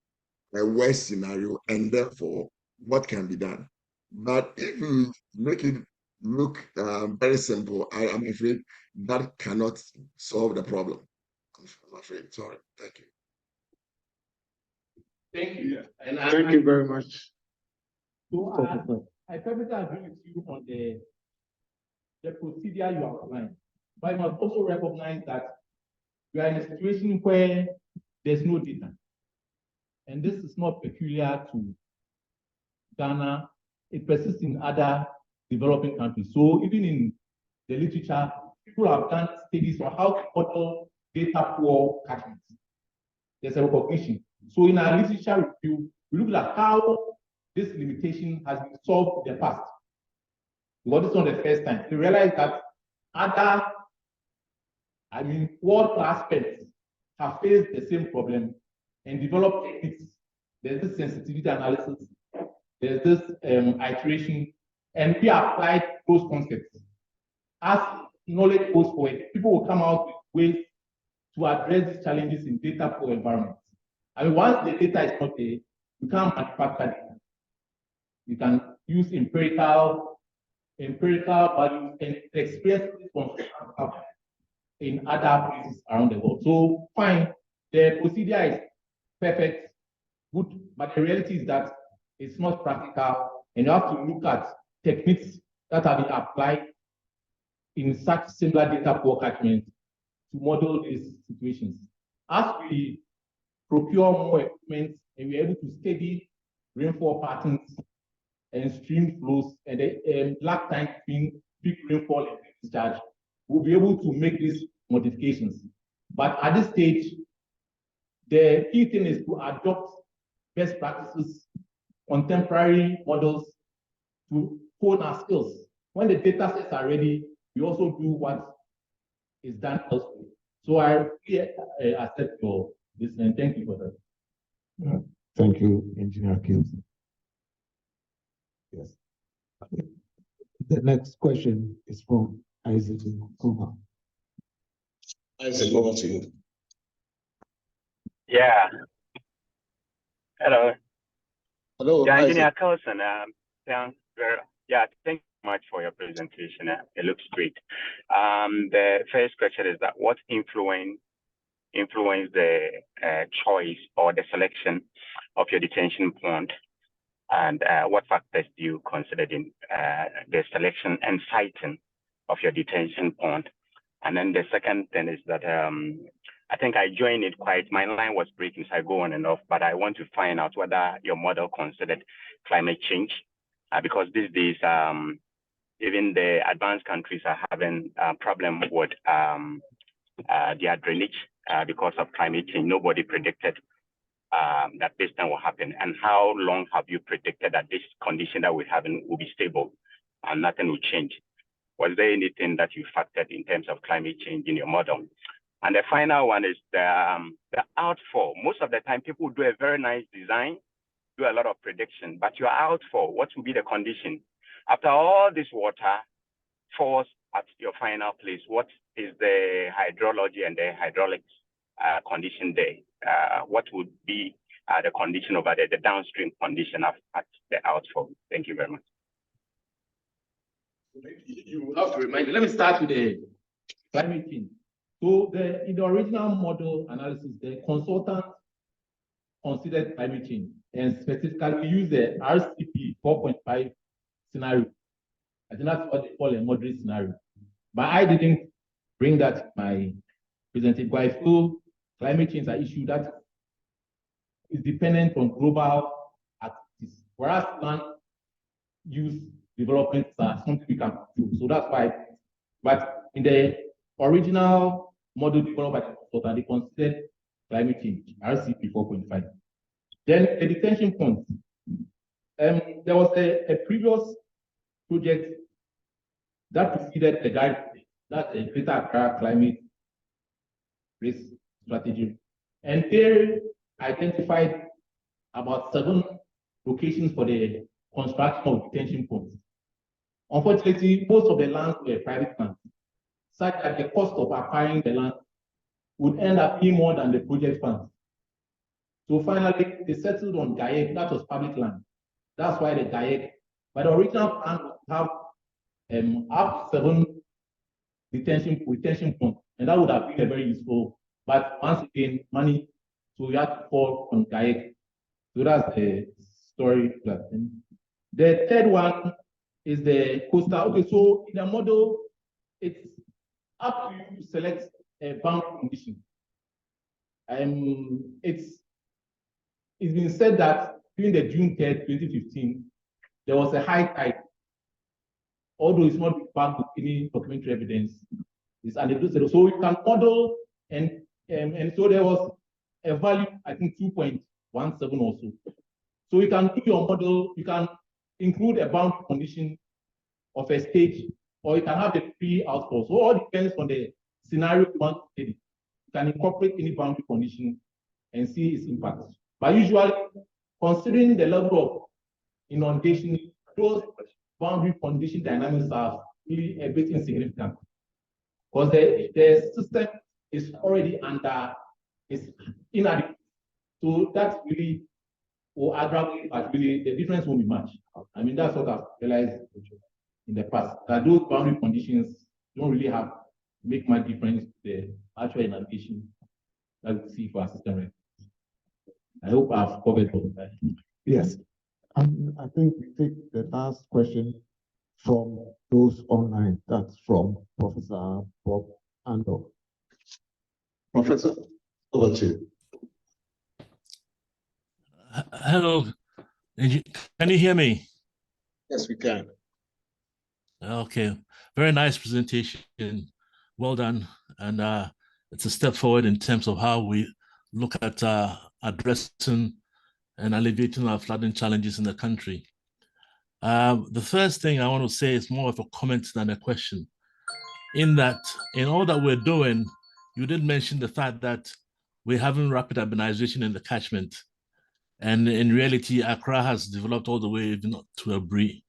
a worst scenario and therefore what can be done. But if you make it look very simple, I am afraid that cannot solve the problem. I'm afraid. Sorry. Thank you. Thank you. And Thank you very much. So I perfectly agree with you on the procedure you outlined. But you must also recognize that we are in a situation where there's no data. And this is not peculiar to Ghana. It persists in other developing countries. So even in the literature, people have done studies on how to model data poor catchments. There's a recognition. So in our literature review, we look at how this limitation has been solved in the past. Because it's not the first time. We realize that other, world aspects have faced the same problem and developed techniques. There's this sensitivity analysis, there's this iteration, and we applied those concepts. As knowledge goes forward, people will come out with ways to address these challenges in data poor environments. Once the data is not there, you can't manufacture data. You can use empirical values and experience in other places around the world. So fine, the procedure is perfect, good, but the reality is that it's not practical, and you have to look at techniques that have been applied in such similar data poor catchments to model these situations. As we procure more equipment and we're able to study rainfall patterns and stream flows and the lag time between peak rainfall and discharge, we'll be able to make these modifications. But at this stage, the key thing is to adopt best practices, contemporary models to hone our skills. When the data sets are ready, we also do what is done elsewhere. So I really accept your this and thank you for that. Thank you, Engineer Kills. Yes. The next question is from Isaac Kuma. Isaac, over to you. Yeah. Hello. Hello. Yeah, Engineer Carlson. Thank you much for your presentation. It looks great. The first question is that what influenced the choice or the selection of your detention pond, and what factors do you consider in the selection and siting of your detention pond? And then the second thing is that I think I joined it my line was breaking, so I go on and off, but I want to find out whether your model considered climate change, because these days, even the advanced countries are having a problem with their drainage because of climate change. Nobody predicted that this thing will happen. And how long have you predicted that this condition that we're having will be stable and nothing will change? Was there anything that you factored in terms of climate change in your model? And the final one is the outfall. Most of the time, people do a very nice design, do a lot of prediction, but your outfall, what will be the condition? After all this water falls at your final place, what is the hydrology and the hydraulic condition there? What would be the condition over there, the downstream condition at the outfall? Thank you very much. You have to remind me. Let me start with the climate change. So in the original model analysis, the consultant considered climate change and specifically we use the RCP 4.5 scenario. I think that's what they call a moderate scenario. But I didn't bring that to my presentation. But I feel climate change is an issue that is dependent on global activities, whereas land use developments are something we can control. So that's why. But in the original model developed by the consultant, they considered climate change, RCP 4.5. Then the detention pond. There was a previous project that preceded the guide That's a Greater Accra Climate Risk Strategy. And they identified about 7 locations for the construction of detention ponds. Unfortunately, most of the lands were private lands, such that the cost of acquiring the land would end up being more than the project funds. So finally, they settled on GAEC, that was public land. That's why the GAEC, but the original plan was to have up to 7 detention ponds, and that would have been a very useful. But once again, money, so we had to fall on GAEC. So that's the story. The third one is the coastal. Okay, so in the model, it's up to you to select a boundary condition. It's been said that during the June 3rd, 2015, there was a high tide. Although it's not backed with any documentary evidence, it's anecdotal. So you can model, and so there was a value, I think 2.17 or so. So you can do your model, you can include a boundary condition of a stage, or you can have a pre-outfall. So all depends on the scenario you want to study. You can incorporate any boundary condition and see its impact. But usually, considering the level of inundation, those boundary condition dynamics are really a bit insignificant, because the system is already is inadequate. So that's really will aggravate, but really the difference won't be much. I mean, that's what I've realized in the past, that those boundary conditions don't really make much difference to the actual inundation that we see for our system right. I hope I've covered all of that. Yes. I think we take the last question from those online. That's from Professor Bob Odaw. Professor, over to you. Hello, can you hear me? Yes, we can. Okay, very nice presentation. Well done. And it's a step forward in terms of how we look at addressing and alleviating our flooding challenges in the country. The first thing I want to say is more of a comment than a question. In that, in all that we're doing, you did mention the fact that we're having rapid urbanization in the catchment. And in reality, Accra has developed all the way even to a Brie.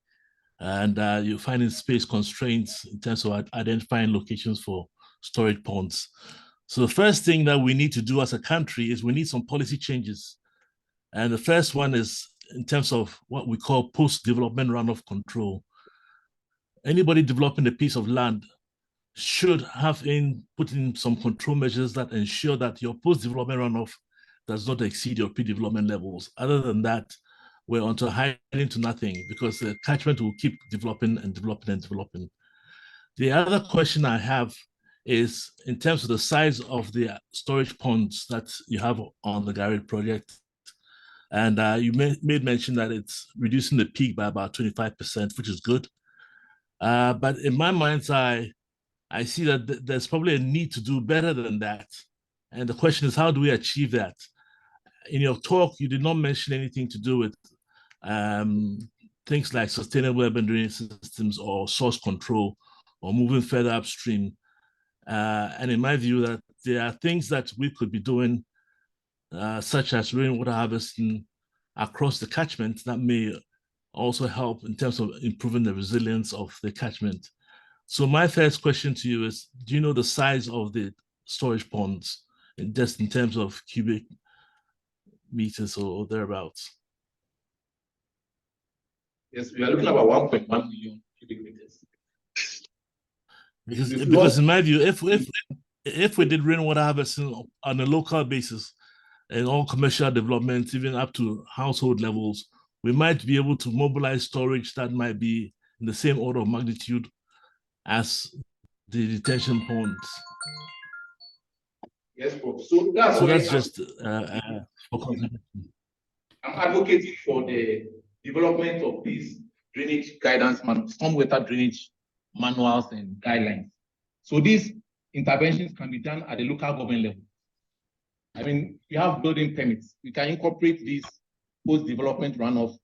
And you're finding space constraints in terms of identifying locations for storage ponds. So the first thing that we need to do as a country is we need some policy changes. And the first one is in terms of what we call post-development runoff control. Anybody developing a piece of land should have put in some control measures that ensure that your post-development runoff does not exceed your pre-development levels. Other than that, we're onto hiding to nothing, because the catchment will keep developing and developing and developing. The other question I have is in terms of the size of the storage ponds that you have on the Garrett project. And you made mention that it's reducing the peak by about 25%, which is good. But in my mind's eye, I see that there's probably a need to do better than that. And the question is, how do we achieve that? In your talk, you did not mention anything to do with things like sustainable urban drainage systems or source control or moving further upstream. And in my view, that there are things that we could be doing, such as rainwater harvesting across the catchment, that may also help in terms of improving the resilience of the catchment. So my first question to you is, do you know the size of the storage ponds, just in terms of cubic meters or thereabouts? Yes, we are looking at about 1.1 million cubic meters. Because in my view, if we did rainwater harvesting on a local basis and all commercial developments, even up to household levels, we might be able to mobilize storage that might be in the same order of magnitude as the detention ponds. Yes, Prof. So that's just I'm advocating for the development of these drainage guidance, stormwater drainage manuals and guidelines. So these interventions can be done at the local government level. I mean, we have building permits. We can incorporate these post-development runoff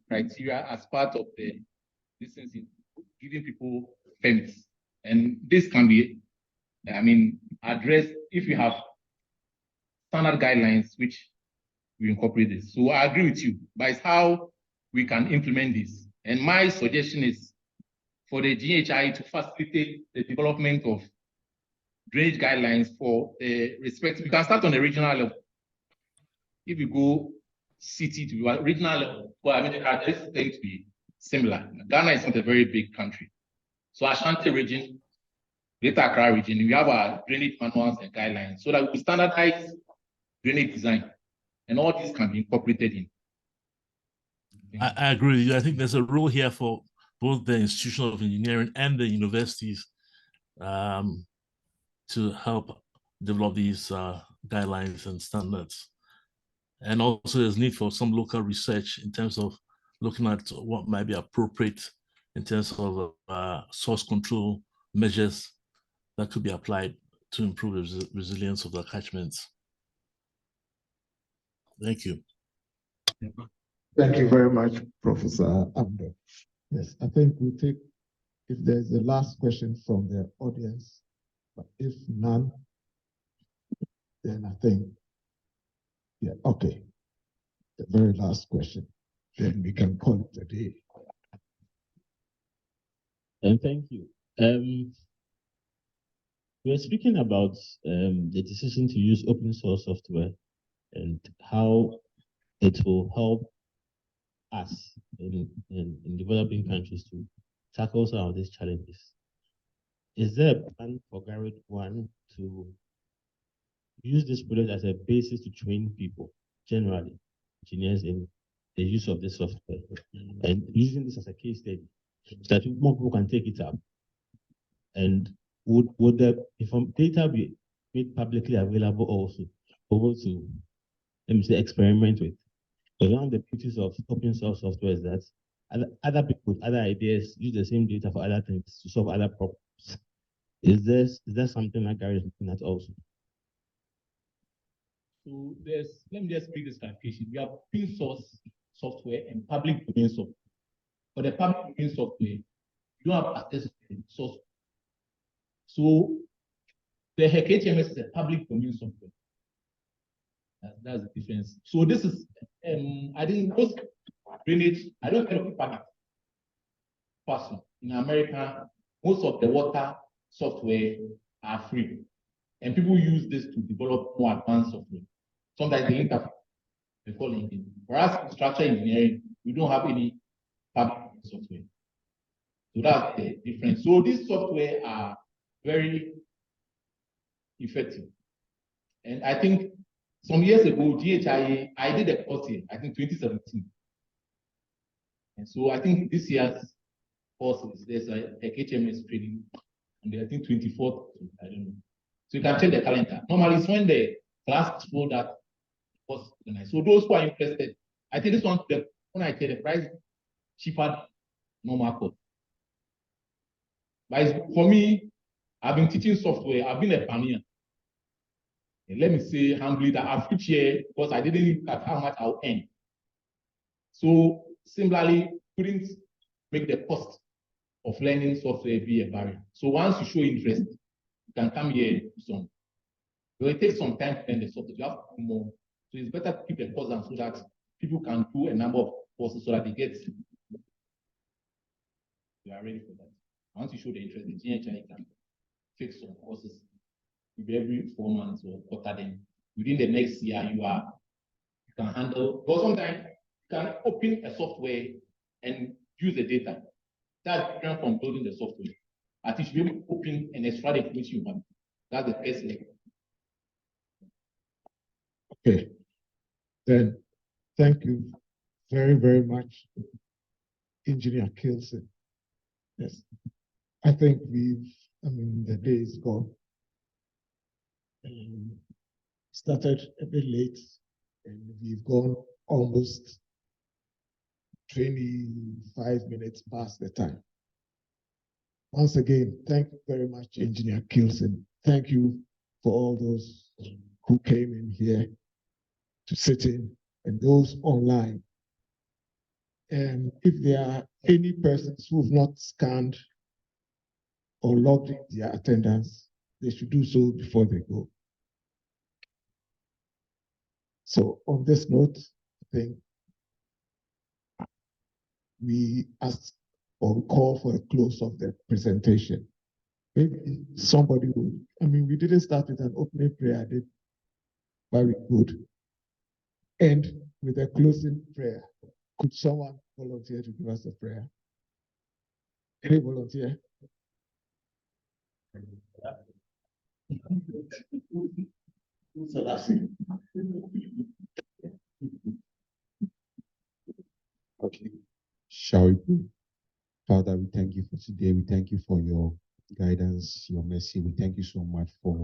criteria as part of the distancing, giving people permits. And this can be, addressed if you have standard guidelines which we incorporate this. So I agree with you, but it's how we can implement this. And my suggestion is for the GHI to facilitate the development of drainage guidelines for the respective. We can start on the regional level. If you go city to regional level, well, the characteristics tend to be similar. Ghana is not a very big country. So Ashanti region, Greater Accra region, we have our drainage manuals and guidelines so that we standardize drainage design, and all this can be incorporated in. I agree with you. I think there's a role here for both the Institution of Engineering and the universities to help develop these guidelines and standards. And also there's need for some local research in terms of looking at what might be appropriate in terms of source control measures that could be applied to improve the resilience of the catchments. Thank you. Thank you very much, Professor Abdo. Yes, I think we'll take, if there's a last question from the audience, but if none, then I think, yeah, okay. The very last question, then we can call it a day. And thank you. We're speaking about the decision to use open source software and how it will help us in developing countries to tackle some of these challenges. Is there a plan for Garrett One to use this project as a basis to train people, generally, engineers, in the use of this software, and using this as a case study so that more people can take it up? And would the data be made publicly available also, able to, let me say, experiment with? But one of the beauties of open source software is that other people with other ideas use the same data for other things to solve other problems. Is there something that Gary is looking at also? So let me just make this clarification. We have open source software and public domain software. For the public domain software, you don't have access to the source. So the HHMS is a public domain software. That's the difference. So this is, I think most drainage, I don't know if person in America, most of the water software are free. And people use this to develop more advanced software. Sometimes they interface, they call it. For us, in structural engineering, we don't have any public software. So that's the difference. So these software are very effective. And I think some years ago, GHIA, I did a course here, I think 2017. And so I think this year's courses, there's a HMS training, and I think 24th, I don't know. So you can check the calendar. Normally, it's when the class is full that was organized. So those who are interested, I think this one, when I tell the price, cheaper than normal course. But for me, I've been teaching software, I've been a pioneer. And let me say humbly that I've reached here because I didn't look at how much I'll earn. So similarly, couldn't make the cost of learning software be a barrier. So once you show interest, you can come here and do some. But it takes some time to learn the software. You have to do more. So it's better to keep the course down so that people can do a number of courses so that they get, you are ready for that. Once you show the interest, the GHI can fix some courses. Maybe every 4 months or quarter, then within the next year, you can handle. Because sometimes you can open a software and use the data. That's different from building the software. At least you be able to open and extract the information you want. That's the first level. Okay. Then thank you very, very much, Engineer Kilson. Yes. I think the day is gone. Started a bit late, and we've gone almost 25 minutes past the time. Once again, thank you very much, Engineer Kilson. Thank you for all those who came in here to sit in and those online. And if there are any persons who have not scanned or logged their attendance, they should do so before they go. So on this note, I think we ask or call for a close of the presentation. Maybe somebody would, we didn't start with an opening prayer, did, but we could end with a closing prayer. Could someone volunteer to give us a prayer? Any volunteer? So that's it. Okay. Shall we pray? Father, we thank you for today. We thank you for your guidance, your mercy. We thank you so much for